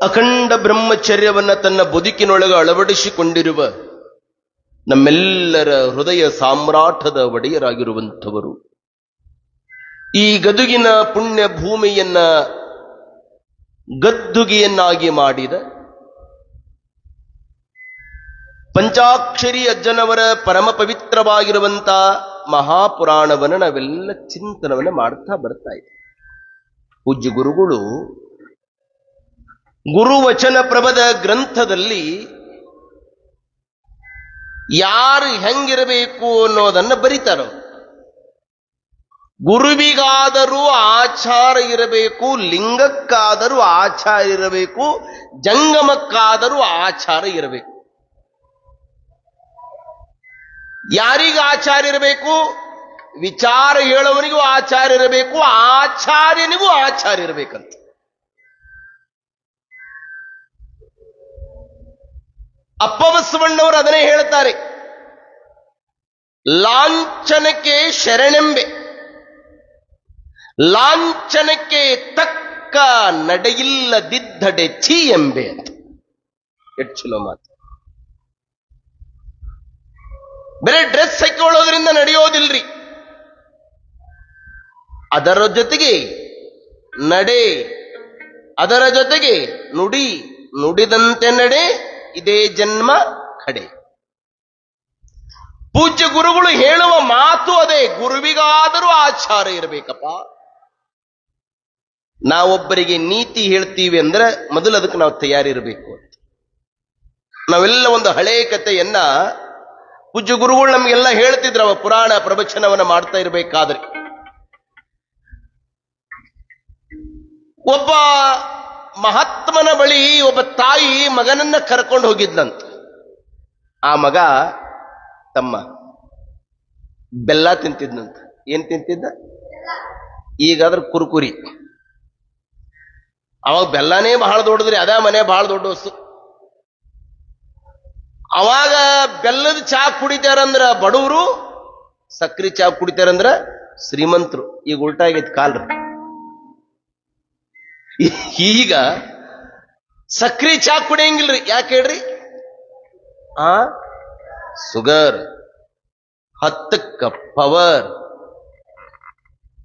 ಅಖಂಡ ಬ್ರಹ್ಮಚರ್ಯವನ್ನ ತನ್ನ ಬದುಕಿನೊಳಗೆ ಅಳವಡಿಸಿಕೊಂಡಿರುವ ನಮ್ಮೆಲ್ಲರ ಹೃದಯ ಸಾಮ್ರಾಟದ ಒಡೆಯರಾಗಿರುವಂಥವರು ಈ ಗದುಗಿನ ಪುಣ್ಯ ಭೂಮಿಯನ್ನ ಗದ್ದುಗೆಯನ್ನಾಗಿ ಮಾಡಿದ ಪಂಚಾಕ್ಷರಿ ಅಜ್ಜನವರ ಪರಮ ಪವಿತ್ರವಾಗಿರುವಂತ ಮಹಾಪುರಾಣವನ್ನು ನಾವೆಲ್ಲ ಚಿಂತನವನ್ನು ಮಾಡ್ತಾ ಬರ್ತಾ ಇದ್ದೀವಿ. ಪೂಜ್ಯ ಗುರುಗಳು ಗುರುವಚನ ಪ್ರಭದ ಗ್ರಂಥದಲ್ಲಿ ಯಾರು ಹೆಂಗಿರಬೇಕು ಅನ್ನೋದನ್ನ ಬರೀತಾರೋ. ಗುರುವಿಗಾದರೂ ಆಚಾರ ಇರಬೇಕು, ಲಿಂಗಕ್ಕಾದರೂ ಆಚಾರ ಇರಬೇಕು, ಜಂಗಮಕ್ಕಾದರೂ ಆಚಾರ ಇರಬೇಕು. ಯಾರಿಗ ಆಚಾರ ಇರಬೇಕು? ವಿಚಾರ ಹೇಳೋವನಿಗೂ ಆಚಾರ ಇರಬೇಕು, ಆಚಾರ್ಯನಿಗೂ ಆಚಾರ ಇರಬೇಕಂತ. ಅಪ್ಪ ಬಸವಣ್ಣವರು ಅದನ್ನೇ ಹೇಳ್ತಾರೆ, ಲಾಂಛನಕ್ಕೆ ಶರಣೆಂಬೆ, ಲಾಂಛನಕ್ಕೆ ತಕ್ಕ ನಡೆಯಿಲ್ಲದಿದ್ದಡೆ ಛೀ ಎಂಬೆ ಅಂತ. ಎಷ್ಟು ಚಲೋ ಮಾತು. ಬೇರೆ ಡ್ರೆಸ್ ಹಾಕೊಳ್ಳೋದ್ರಿಂದ ನಡೆಯೋದಿಲ್ರಿ, ಅದರ ಜೊತೆಗೆ ನಡೆ, ಅದರ ಜೊತೆಗೆ ನುಡಿ, ನುಡಿದಂತೆ ನಡೆ, ಇದೇ ಜನ್ಮ ಕಡೆ. ಪೂಜ್ಯ ಗುರುಗಳು ಹೇಳುವ ಮಾತು ಅದೇ, ಗುರುವಿಗಾದರೂ ಆಚಾರ ಇರಬೇಕಪ್ಪ. ನಾವೊಬ್ಬರಿಗೆ ನೀತಿ ಹೇಳ್ತೀವಿ ಅಂದ್ರೆ ಮೊದಲು ಅದಕ್ಕೆ ನಾವು ತಯಾರಿರಬೇಕು ಅಂತ. ನಾವೆಲ್ಲ ಒಂದು ಹಳೆ ಕಥೆಯನ್ನ ಪೂಜ್ಯ ಗುರುಗಳು ನಮಗೆಲ್ಲ ಹೇಳ್ತಿದ್ರು, ಅವ ಪುರಾಣ ಪ್ರವಚನವನ್ನ ಮಾಡ್ತಾ ಇರಬೇಕಾದ್ರೆ. ಒಬ್ಬ ಮಹಾತ್ಮನ ಬಳಿ ಒಬ್ಬ ತಾಯಿ ಮಗನನ್ನ ಕರ್ಕೊಂಡು ಹೋಗಿದ್ಲಂತ. ಆ ಮಗ ತಮ್ಮ ಬೆಲ್ಲ ತಿಂತಿದ್ನಂತ. ಏನ್ ತಿಂತಿದ್ದ? ಈಗಾದ್ರೆ ಕುರುಕುರಿ. ಅವಾಗ ಬೆಲ್ಲನೇ ಬಹಳ ದೊಡ್ಡದ್ರಿ, ಅದೇ ಮನೆ ಬಹಳ ದೊಡ್ಡ ವಸ್ತು. ಅವಾಗ ಬೆಲ್ಲದ ಚಾ ಕುಡಿತಾರಂದ್ರ ಬಡವರು, ಸಕ್ರಿ ಚಾ ಕುಡಿತಾರಂದ್ರ ಶ್ರೀಮಂತರು. ಈಗ ಉಲ್ಟಾ ಆಗೈತಿ ಕಾಲ್ರಿ. ಈಗ ಸಕ್ರಿ ಚಾ ಕುಡಿಯಂಗಿಲ್ರಿ. ಯಾಕೆ ಹೇಳ್ರಿ? ಸುಗರ್, 10ಕ್ಕ ಪವರ್,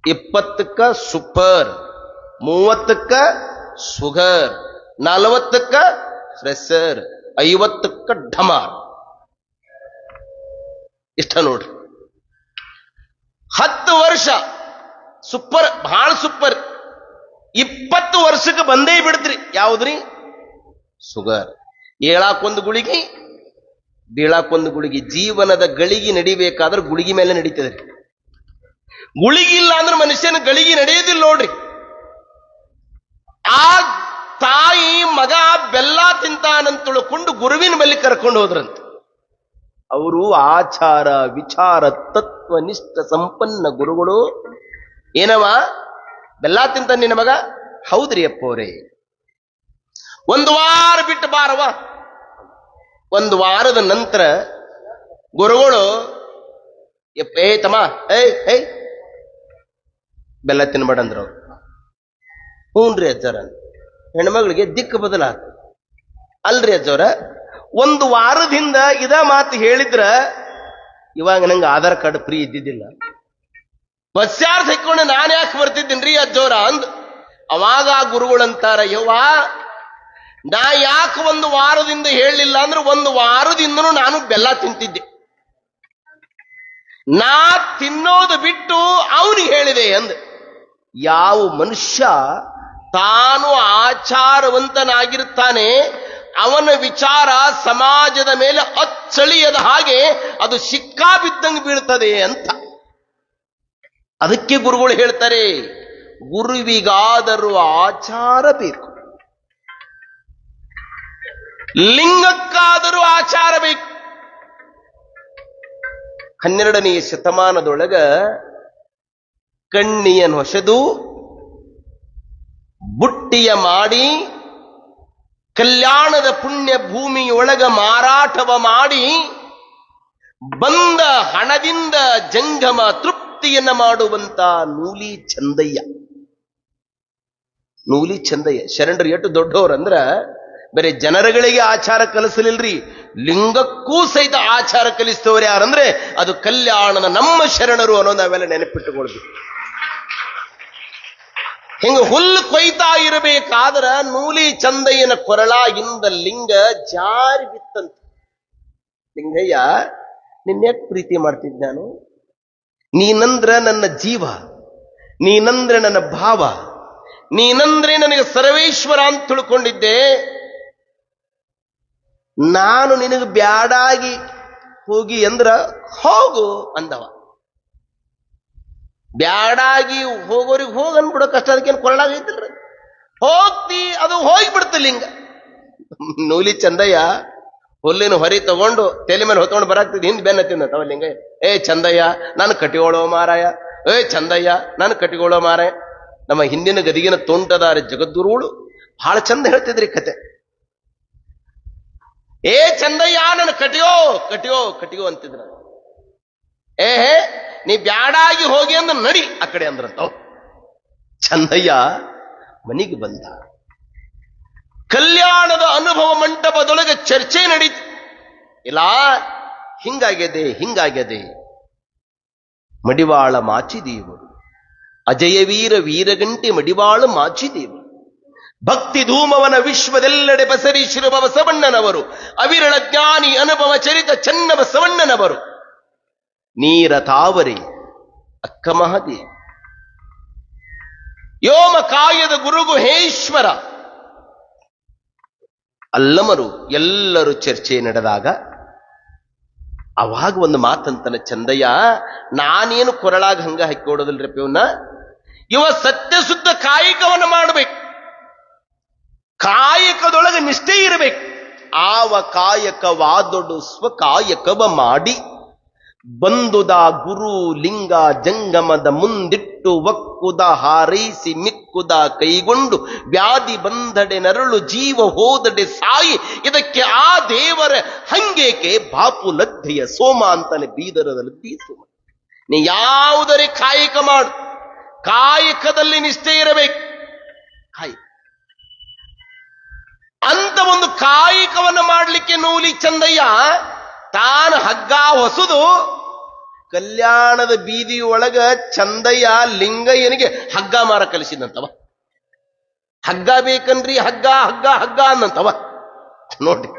20ಕ್ಕ ಸೂಪರ್, 30ಕ್ಕ ಸುಗರ್, 40ಕ್ಕ ಫ್ರೆಶರ್, 50ಕ್ಕ ಢಮಾರ್. ಇಷ್ಟ ನೋಡ್ರಿ. 10 ವರ್ಷ ಸೂಪರ್, ಬಹಳ ಸೂಪರ್. 20 ವರ್ಷಕ್ಕೆ ಬಂದೇ ಬಿಡ್ತ್ರಿ. ಯಾವುದ್ರಿ? ಸುಗರ್. ಏಳಾಕೊಂದು ಗುಳಿಗಿ, ಬೀಳಾಕೊಂದು ಗುಳಿಗಿ. ಜೀವನದ ಗಳಿಗೆ ನಡಿಬೇಕಾದ್ರೆ ಗುಳಿಗಿ ಮೇಲೆ ನಡೀತದ್ರಿ. ಗುಳಿಗಿ ಇಲ್ಲ ಅಂದ್ರೆ ಮನುಷ್ಯನ ಗಳಿಗೆ ನಡೆಯೋದಿಲ್ಲ ನೋಡ್ರಿ. ಆ ತಾಯಿ ಮಗ ಬೆಲ್ಲ ತಿಂತಾನಂತ ತಿಳ್ಕೊಂಡು ಗುರುವಿನ ಬಳಿ ಕರ್ಕೊಂಡು ಹೋದ್ರಂತ. ಅವರು ಆಚಾರ ವಿಚಾರ ತತ್ವನಿಷ್ಠ ಸಂಪನ್ನ ಗುರುಗಳು. ಏನವ ಬೆಲ್ಲ ತಿಂತ ನಿನ್ನ ಮಗ? ಹೌದ್ರಿ ಅಪ್ಪೋರೇ. 1 ವಾರ ಬಿಟ್ಟು ಬಾರವ. 1 ವಾರದ ನಂತರ ಗುರುಗಳು, ಏ ತಮ್ಮ, ಏಯ್ ಬೆಲ್ಲ ತಿನ್ಬೇಡಂದ್ರ ಅವ್ರು. ಹ್ಞೂನ್ರಿ ಅಜ್ಜರ. ಹೆಣ್ಮಗಳಿಗೆ ದಿಕ್ಕು ಬದಲಾದ. ಅಲ್ರಿ ಅಜ್ಜವ್ರ, 1 ವಾರದಿಂದ ಇದ ಮಾತು ಹೇಳಿದ್ರ ಇವಾಗ ನಂಗೆ ಆಧಾರ್ ಕಾರ್ಡ್ ಫ್ರೀ ಇದ್ದಿದ್ದಿಲ್ಲ, ಬಸ್ ಚಾರ್ಜ್ ಹಾಕೊಂಡು ನಾನು ಯಾಕೆ ಬರ್ತಿದ್ದೀನ್ರಿ ಅಜ್ಜೋರ ಅಂದ್. ಅವಾಗ ಆ ಗುರುಗಳಂತಾರ, ಯವ್ವ ನಾ ಯಾಕೆ 1 ವಾರದಿಂದ ಹೇಳಲಿಲ್ಲ ಅಂದ್ರೆ 1 ವಾರದಿಂದನೂ ನಾನು ಬೆಲ್ಲ ತಿಂತಿದ್ದೆ. ನಾ ತಿನ್ನೋದು ಬಿಟ್ಟು ಅವನಿಗೆ ಹೇಳಿದೆ ಅಂದ್. ಯಾವ ಮನುಷ್ಯ ತಾನು ಆಚಾರವಂತನಾಗಿರ್ತಾನೆ ಅವನ ವಿಚಾರ ಸಮಾಜದ ಮೇಲೆ ಅಚ್ಚಳಿಯದ ಹಾಗೆ ಅದು ಸಿಕ್ಕಾಬಿದ್ದಂಗೆ ಬೀಳ್ತದೆ ಅಂತ. ಅದಕ್ಕೆ ಗುರುಗಳು ಹೇಳ್ತಾರೆ, ಗುರುವಿಗಾದರೂ ಆಚಾರ ಬೇಕು, ಲಿಂಗಕ್ಕಾದರೂ ಆಚಾರ ಬೇಕು. 12ನೇ ಶತಮಾನದೊಳಗ ಕಣ್ಣಿಯನ್ನು ಹೊಸೆದು ಬುಟ್ಟಿಯ ಮಾಡಿ ಕಲ್ಯಾಣದ ಪುಣ್ಯ ಭೂಮಿಯೊಳಗ ಮಾರಾಟವ ಮಾಡಿ ಬಂದ ಹಣದಿಂದ ಜಂಗಮ ತೃಪ್ತಿಯನ್ನ ಮಾಡುವಂತ ನೂಲಿ ಚಂದಯ್ಯ ನೂಲಿ ಚಂದಯ್ಯ ಶರಣರು ಎಷ್ಟು ದೊಡ್ಡವ್ರು ಅಂದ್ರ ಬರೀ ಜನರುಗಳಿಗೆ ಆಚಾರ ಕಲಿಸಲಿಲ್ರಿ, ಲಿಂಗಕ್ಕೂ ಸಹಿತ ಆಚಾರ ಕಲಿಸ್ತವ್ರು ಯಾರಂದ್ರೆ ಅದು ಕಲ್ಯಾಣನ ನಮ್ಮ ಶರಣರು ಅನ್ನೋದು ನಾವೆಲ್ಲ ನೆನಪಿಟ್ಟುಕೊಳ್ಬೇಕು. ಹಿಂಗ ಹುಲ್ಲು ಕೊಯ್ತಾ ಇರಬೇಕಾದ್ರ ನೂಲಿ ಚಂದಯ್ಯನ ಕೊರಳಾಗಿಂದ ಲಿಂಗ ಜಾರಿ ಬಿತ್ತಂತ. ಲಿಂಗಯ್ಯ, ನಿನ್ಯಾಕ್ ಪ್ರೀತಿ ಮಾಡ್ತಿದ್ದ ನಾನು? ನೀನಂದ್ರ ನನ್ನ ಜೀವ, ನೀನಂದ್ರೆ ನನ್ನ ಭಾವ, ನೀನಂದ್ರೆ ನನಗೆ ಸರ್ವೇಶ್ವರ ಅಂತ ತಿಳ್ಕೊಂಡಿದ್ದೆ. ನಾನು ನಿನಗೆ ಬ್ಯಾಡಾಗಿ ಹೋಗಿ ಅಂದ್ರ ಹೋಗು ಅಂದವ. ಬ್ಯಾಡಾಗಿ ಹೋಗೋರಿಗೆ ಹೋಗ ಅನ್ಬಿಡೋ ಕಷ್ಟ, ಅದಕ್ಕೇನು ಕೊರಳಾಗೈತಿಲ್ರಿ, ಹೋಗ್ತಿ ಅದು ಹೋಗ್ಬಿಡ್ತ ಲಿಂಗ. ನೂಲಿ ಚಂದಯ್ಯ ಹುಲ್ಲಿನ ಹೊರಿ ತಗೊಂಡು ತಲೆ ಮೇಲೆ ಹೊತ್ಕೊಂಡು ಬರಾಕ್ತಿದ್ ಹಿಂದ್ ಬೆನ್ನ ತಿಂದವ ಲಿಂಗಯ್ಯ. ಏ ಚಂದಯ್ಯ ನಾನು ಕಟಿಗೋಳೋ ಮಾರಾಯ, ಏ ಚಂದಯ್ಯ ನಾನು ಕಟಿಗೋಳೋ ಮಾರಾಯ. ನಮ್ಮ ಹಿಂದಿನ ಗದಿಗಿನ ತೋಂಟದಾರ ಜಗದ್ಗುರುಗಳು ಬಹಳ ಚಂದ ಹೇಳ್ತಿದ್ರಿ ಕತೆ. ಏ ಚಂದಯ್ಯ ನನ್ನ ಕಟಿಯೋ ಕಟಿಯೋ ಕಟಿಯೋ ಅಂತಿದ್ರ. ನೀ ಬ್ಯಾಡಾಗಿ ಹೋಗಿ ಅಂದ ನಡಿ ಆ ಕಡೆ ಅಂದ್ರಂತ. ಚಂದಯ್ಯ ಮನೆಗೆ ಬಂದ. ಕಲ್ಯಾಣದ ಅನುಭವ ಮಂಟಪದೊಳಗೆ ಚರ್ಚೆ ನಡೀತು. ಇಲ್ಲ ಹಿಂಗಾಗ್ಯದೆ ಹಿಂಗಾಗ್ಯದೆ. ಮಡಿವಾಳ ಮಾಚಿದೇವರು, ಅಜಯವೀರ ವೀರಗಂಟೆ ಮಡಿವಾಳ ಮಾಚಿದೇವರು, ಭಕ್ತಿ ಧೂಮವನ ವಿಶ್ವದೆಲ್ಲೆಡೆ ಬಸರೀಶಿರುವ ಬಸವಣ್ಣನವರು, ಅವಿರಳ ಜ್ಞಾನಿ ಅನುಭವ ಚರಿತ ಚನ್ನ ಬಸವಣ್ಣನವರು, ನೀರ ತಾವರೆ ಅಕ್ಕ ಮಹಾದೇವಿ, ಯೋಮ ಕಾಯದ ಗುರುಗುಹೇಶ್ವರ ಅಲ್ಲಮರು ಎಲ್ಲರೂ ಚರ್ಚೆ ನಡೆದಾಗ ಅವಾಗ ಒಂದು ಮಾತಂತನ ಚಂದಯ್ಯ, ನಾನೇನು ಕೊರಳಾಗ ಹಂಗ ಹಾಕಿಕೊಡೋದಿಲ್ರಿ ಇವನ್ನ, ಇವ ಸತ್ಯ ಶುದ್ಧ ಕಾಯಕವನ್ನು ಮಾಡಬೇಕು, ಕಾಯಕದೊಳಗೆ ನಿಷ್ಠೆ ಇರಬೇಕು. ಆವ ಕಾಯಕವಾದೊಡು ಸ್ವಕಾಯಕವ ಮಾಡಿ ಬಂದುದ ಗುರು ಲಿಂಗ ಜಂಗಮದ ಮುಂದಿಟ್ಟು ಒಕ್ಕುದ ಹಾರೈಸಿ ಮಿಕ್ಕುದ ಕೈಗೊಂಡು ವ್ಯಾಧಿ ಬಂದಡೆ ನರಳು ಜೀವ ಹೋದಡೆ ಸಾಯಿ ಇದಕ್ಕೆ ಆ ದೇವರ ಹಂಗೇಕೆ ಬಾಪು ಲದ್ಧೆಯ ಸೋಮ ಅಂತಾನೆ ಬೀದರದ ಲದ್ದಿ ಸೋಮ. ನೀ ಯಾವುದರೇ ಕಾಯಕ ಮಾಡು, ಕಾಯಕದಲ್ಲಿ ನಿಷ್ಠೆ ಇರಬೇಕು. ಕಾಯಕ ಅಂತ ಒಂದು ಕಾಯಕವನ್ನು ಮಾಡಲಿಕ್ಕೆ ನೂಲಿ ಚಂದಯ್ಯ ತಾನು ಹಗ್ಗ ಹೊಸದು ಕಲ್ಯಾಣದ ಬೀದಿಯೊಳಗ ಚಂದಯ್ಯ ಲಿಂಗಯ್ಯನಿಗೆ ಹಗ್ಗ ಮಾರ ಕಲಿಸಿದಂತವ. ಹಗ್ಗ ಬೇಕನ್ರಿ, ಹಗ್ಗ ಹಗ್ಗ ಹಗ್ಗ ಅನ್ನಂತವ. ನೋಡಿ,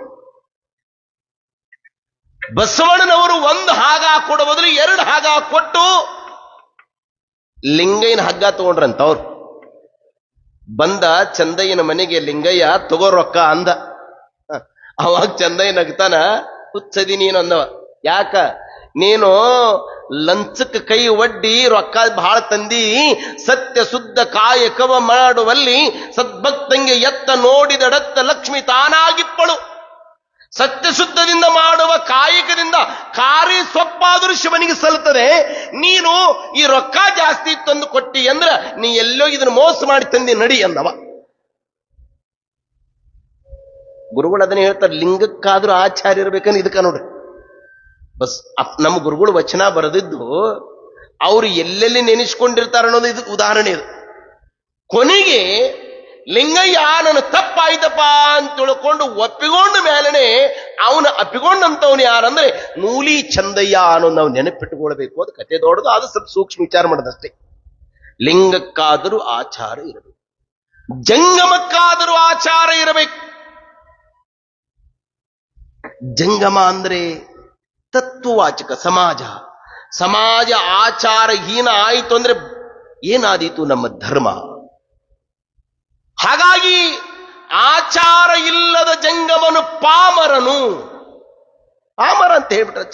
ಬಸವಣ್ಣನವರು ಒಂದು ಹಾಗ ಕೊಡೋ ಬದಲು 2 ಹಾಗ ಕೊಟ್ಟು ಲಿಂಗಯ್ಯನ ಹಗ್ಗ ತಗೊಂಡ್ರಂತವ್ರು. ಬಂದ ಚಂದಯ್ಯನ ಮನೆಗೆ ಲಿಂಗಯ್ಯ ತಗೋ ರೊಕ್ಕ ಅಂದ. ಅವಾಗ ಚಂದಯ್ಯ ನಗ್ತಾನ, ಹುಚ್ಚದಿ ನೀನು ಅಂದವ. ಯಾಕ? ನೀನು ಲಂಚಕ್ಕೆ ಕೈ ಒಡ್ಡಿ ರೊಕ್ಕ ಬಹಳ ತಂದಿ, ಸತ್ಯ ಶುದ್ಧ ಕಾಯಕವ ಮಾಡುವಲ್ಲಿ ಸದ್ಭಕ್ತಂಗೆ ಎತ್ತ ನೋಡಿದಡತ್ತ ಲಕ್ಷ್ಮಿ ತಾನಾಗಿಪ್ಪಳು. ಸತ್ಯ ಶುದ್ಧದಿಂದ ಮಾಡುವ ಕಾಯಕದಿಂದ ಕಾರಿ ಸೊಪ್ಪಾದರೂ ಶಿವನಿಗೆ ಸಲ್ಲುತ್ತದೆ. ನೀನು ಈ ರೊಕ್ಕ ಜಾಸ್ತಿ ತಂದು ಕೊಟ್ಟಿ ಅಂದ್ರ ನೀ ಎಲ್ಲೋ ಇದನ್ನು ಮೋಸ ಮಾಡಿ ತಂದಿ ನಡಿ ಅಂದವ. ಗುರುಗಳು ಅದನ್ನ ಹೇಳ್ತಾರೆ, ಲಿಂಗಕ್ಕಾದ್ರೂ ಆಚಾರ್ಯ ಇರ್ಬೇಕಂದ್ರೆ ಇದಕ್ಕ ನೋಡ್ರಿ. ಬಸ್ ನಮ್ಮ ಗುರುಗಳು ವಚನ ಬರೆದಿದ್ದು ಅವ್ರು ಎಲ್ಲೆಲ್ಲಿ ನೆನೆಸ್ಕೊಂಡಿರ್ತಾರ ಅನ್ನೋದು ಇದು ಉದಾಹರಣೆ. ಇದು ಕೊನೆಗೆ ಲಿಂಗಯ್ಯ ನನ್ನ ತಪ್ಪಾಯ್ತಪ್ಪ ಅಂತ ತಿಳ್ಕೊಂಡು ಒಪ್ಪಿಕೊಂಡ ಮೇಲನೆ ಅವನ ಅಪ್ಪಿಕೊಂಡಂತವನು ಯಾರಂದ್ರೆ ನೂಲಿ ಚಂದಯ್ಯ ಅನ್ನೋದು ನಾವು ನೆನಪಿಟ್ಟುಕೊಳ್ಬೇಕು. ಅದು ಕತೆ ದೊಡ್ಡದು, ಅದು ಸ್ವಲ್ಪ ಸೂಕ್ಷ್ಮ ವಿಚಾರ ಮಾಡೋದಷ್ಟೇ. ಲಿಂಗಕ್ಕಾದರೂ ಆಚಾರ ಇರಬೇಕು, ಜಂಗಮಕ್ಕಾದರೂ ಆಚಾರ ಇರಬೇಕು. ಜಂಗಮ ಅಂದ್ರೆ ತತ್ವವಾಚಕ ಸಮಾಜ. ಸಮಾಜ ಆಚಾರ ಹೀನ ಆಯಿತು ಅಂದ್ರೆ ಏನಾದೀತು ನಮ್ಮ ಧರ್ಮ. ಹಾಗಾಗಿ ಆಚಾರ ಇಲ್ಲದ ಜಂಗಮನು ಪಾಮರನು, ಪಾಮರ ಅಂತ ಹೇಳ್ಬಿಟ್ರ.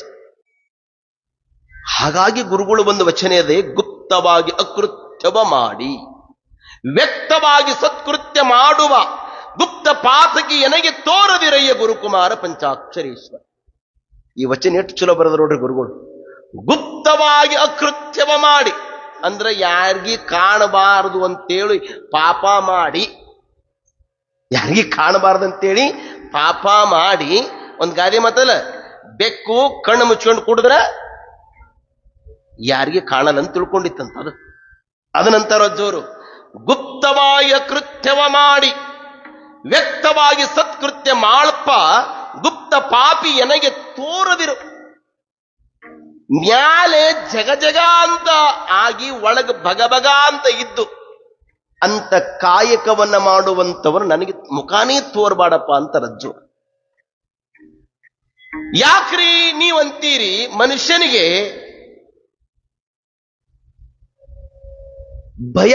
ಹಾಗಾಗಿ ಗುರುಗಳು ಒಂದು ವಚನ ಇದೆ, ಗುಪ್ತವಾಗಿ ಅಕೃತ್ಯವ ಮಾಡಿ ವ್ಯಕ್ತವಾಗಿ ಸತ್ಕೃತ್ಯ ಮಾಡುವ ಗುಪ್ತ ಪಾತಕಿ ಎನಗೆ ತೋರದಿರಯ್ಯ ಗುರುಕುಮಾರ ಪಂಚಾಕ್ಷರೇಶ್ವರ. ಈ ವಚನ ಎಷ್ಟು ಚಲೋ ಬರೆದ ನೋಡ್ರಿ ಗುರುಗಳು. ಗುಪ್ತವಾಗಿ ಅಕೃತ್ಯವ ಮಾಡಿ ಅಂದ್ರೆ ಯಾರಿಗಿ ಕಾಣಬಾರದು ಅಂತೇಳಿ ಪಾಪ ಮಾಡಿ, ಯಾರಿಗಿ ಕಾಣಬಾರ್ದಂತೇಳಿ ಪಾಪ ಮಾಡಿ. ಒಂದ್ ಗಾದೆ ಮಾತಲ್ಲ, ಬೆಕ್ಕು ಕಣ್ಣು ಮುಚ್ಕೊಂಡು ಕುಡಿದ್ರ ಯಾರಿಗೆ ಕಾಣಲ್ಲ ಅಂತ ತಿಳ್ಕೊಂಡಿತ್ತಂತ. ಅದನಂತರ ಜೋರು ಗುಪ್ತವಾಯ ಕೃತ್ಯವ ಮಾಡಿ ವ್ಯಕ್ತವಾಗಿ ಸತ್ಕೃತ್ಯ ಮಾಳ್ಪ ಗುಪ್ತ ಪಾಪಿ ಎನಗೆ ತೋರದಿರು. ಮ್ಯಾಲೆ ಜಗ ಅಂತ ಆಗಿ ಒಳಗ ಭಗಭಗ ಅಂತ ಇದ್ದು ಅಂತ ಕಾಯಕವನ್ನ ಮಾಡುವಂತವರು ನನಗೆ ಮುಖಾನೇ ತೋರ್ಬಾಡಪ್ಪ ಅಂತ ರಜ್ಜು. ಯಾಕ್ರಿ ನೀವಂತೀರಿ ಮನುಷ್ಯನಿಗೆ ಭಯ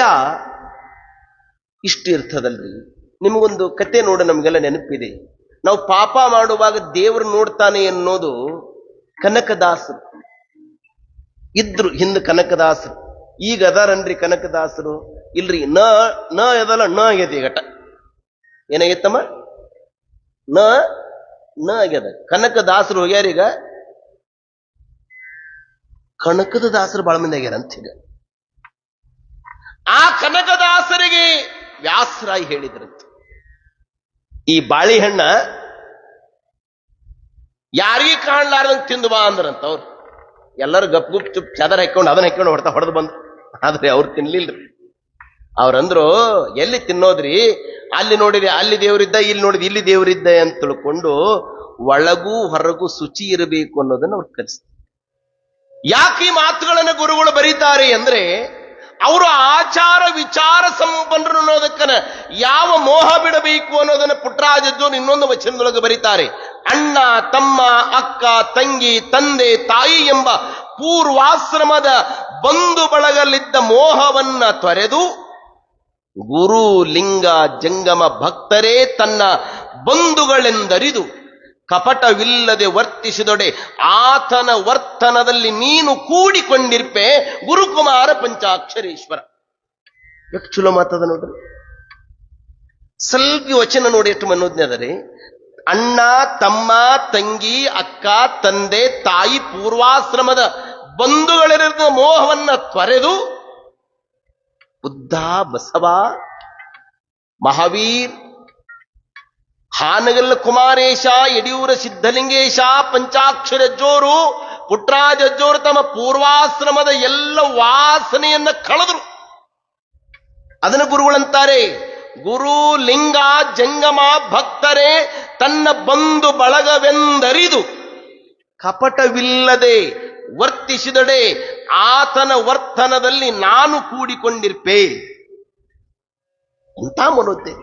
ಇಷ್ಟು ಇರ್ತದಲ್ರಿ? ನಿಮಗೊಂದು ಕತೆ ನೋಡ, ನಮ್ಗೆಲ್ಲ ನೆನಪಿದೆ. ನಾವು ಪಾಪ ಮಾಡುವಾಗ ದೇವರು ನೋಡ್ತಾನೆ ಅನ್ನೋದು ಕನಕದಾಸರು ಇದ್ರು. ಹಿಂದೆ ಕನಕದಾಸರು, ಈಗ ಅದಾರನ್ರಿ ಕನಕದಾಸರು? ಇಲ್ರಿ. ನ ಎದಲ್ಲ ನ ಆಗ್ಯದ ಈಗಟ. ಏನಾಗೈತಮ್ಮ? ನ ಆಗ್ಯದ. ಕನಕದಾಸರು ಹೋಗ್ಯಾರೀಗ. ಕನಕದ ದಾಸರು ಬಾಳ ಮಂದಿ ಆಗ್ಯಾರ ಅಂತ ಈಗ. ಆ ಕನಕದಾಸರಿಗೆ ವ್ಯಾಸರಾಯಿ ಹೇಳಿದ್ರಂತ, ಈ ಬಾಳಿಹಣ್ಣ ಯಾರಿಗೂ ಕಾಣ್ಲಾರ್ದಂಗ್ ತಿಂದು ಬಾ ಅಂದ್ರಂತ. ಅವ್ರು ಎಲ್ಲರೂ ಗಪ್ ಗುಪ್ ಚುಪ್ ಚಾದರ್ ಹಾಕೊಂಡು ಅದನ್ನ ಹಾಕೊಂಡು ಹೊಡೆದು ಬಂದ್ರು. ಆದ್ರೆ ಅವ್ರು ತಿನ್ಲಿಲ್ರಿ. ಅವ್ರಂದ್ರು, ಎಲ್ಲಿ ತಿನ್ನೋದ್ರಿ? ಅಲ್ಲಿ ನೋಡಿರಿ ಅಲ್ಲಿ ದೇವರಿದ್ದ, ಇಲ್ಲಿ ನೋಡಿದ್ರಿ ಇಲ್ಲಿ ದೇವರಿದ್ದ ಅಂತ ತಿಳ್ಕೊಂಡು ಒಳಗೂ ಹೊರಗೂ ಶುಚಿ ಇರಬೇಕು ಅನ್ನೋದನ್ನ ಅವ್ರು ಕಲಿಸ್ತಾರೆ. ಯಾಕೆ ಈ ಮಾತುಗಳನ್ನು ಗುರುಗಳು ಬರೀತಾರೆ ಅಂದ್ರೆ, ಅವರು ಆಚಾರ ವಿಚಾರ ಸಂಪನ್ನರು ಅನ್ನೋದಕ್ಕನ ಯಾವ ಮೋಹ ಬಿಡಬೇಕು ಅನ್ನೋದನ್ನ ಪುಟ್ಟರಾಜಜ್ಜೋರು ಇನ್ನೊಂದು ವಚನದೊಳಗೆ ಬರೀತಾರೆ. ಅಣ್ಣ, ತಮ್ಮ, ಅಕ್ಕ, ತಂಗಿ, ತಂದೆ, ತಾಯಿ ಎಂಬ ಪೂರ್ವಾಶ್ರಮದ ಬಂಧು ಬಳಗಲಿದ್ದ ಮೋಹವನ್ನ ತೊರೆದು ಗುರು ಲಿಂಗ ಜಂಗಮ ಭಕ್ತರೇ ತನ್ನ ಬಂಧುಗಳೆಂದರಿದು ಕಪಟವಿಲ್ಲದೆ ವರ್ತಿಸಿದೊಡೆ ಆತನ ವರ್ತನದಲ್ಲಿ ನೀನು ಕೂಡಿಕೊಂಡಿರ್ಪೆ ಗುರುಕುಮಾರ ಪಂಚಾಕ್ಷರೇಶ್ವರ. ಎಷ್ಟು ಚಲೋ ಮಾತದ ನೋಡ್ರಿ. ಸ್ವಲ್ಪ ವಚನ ನೋಡಿ ಎಷ್ಟು ಮನೋಜ್ಞೆ ಅದರಿ. ಅಣ್ಣ, ತಮ್ಮ, ತಂಗಿ, ಅಕ್ಕ, ತಂದೆ, ತಾಯಿ, ಪೂರ್ವಾಶ್ರಮದ ಬಂಧುಗಳಿರುವ ಮೋಹವನ್ನ ತೊರೆದು ಬುದ್ಧ, ಬಸವ, ಮಹಾವೀರ್, ಹಾನಗಲ್ಲ ಕುಮಾರೇಶ, ಯಡಿಯೂರ ಸಿದ್ಧಲಿಂಗೇಶ, ಪಂಚಾಕ್ಷರಜ್ಜೋರು, ಪುಟ್ಟರಾಜಜ್ಜೋರು ತಮ್ಮ ಪೂರ್ವಾಶ್ರಮದ ಎಲ್ಲ ವಾಸನೆಯನ್ನ ಕಳೆದರು. ಅದನ್ನು ಗುರುಗಳಂತಾರೆ, ಗುರು ಲಿಂಗ ಜಂಗಮ ಭಕ್ತರೇ ತನ್ನ ಬಂಧು ಬಳಗವೆಂದರಿದು ಕಪಟವಿಲ್ಲದೆ ವರ್ತಿಸಿದಡೆ ಆತನ ವರ್ತನದಲ್ಲಿ ನಾನು ಕೂಡಿಕೊಂಡಿರ್ಪೆ ಅಂತ ಮನೋದ್ದೆ.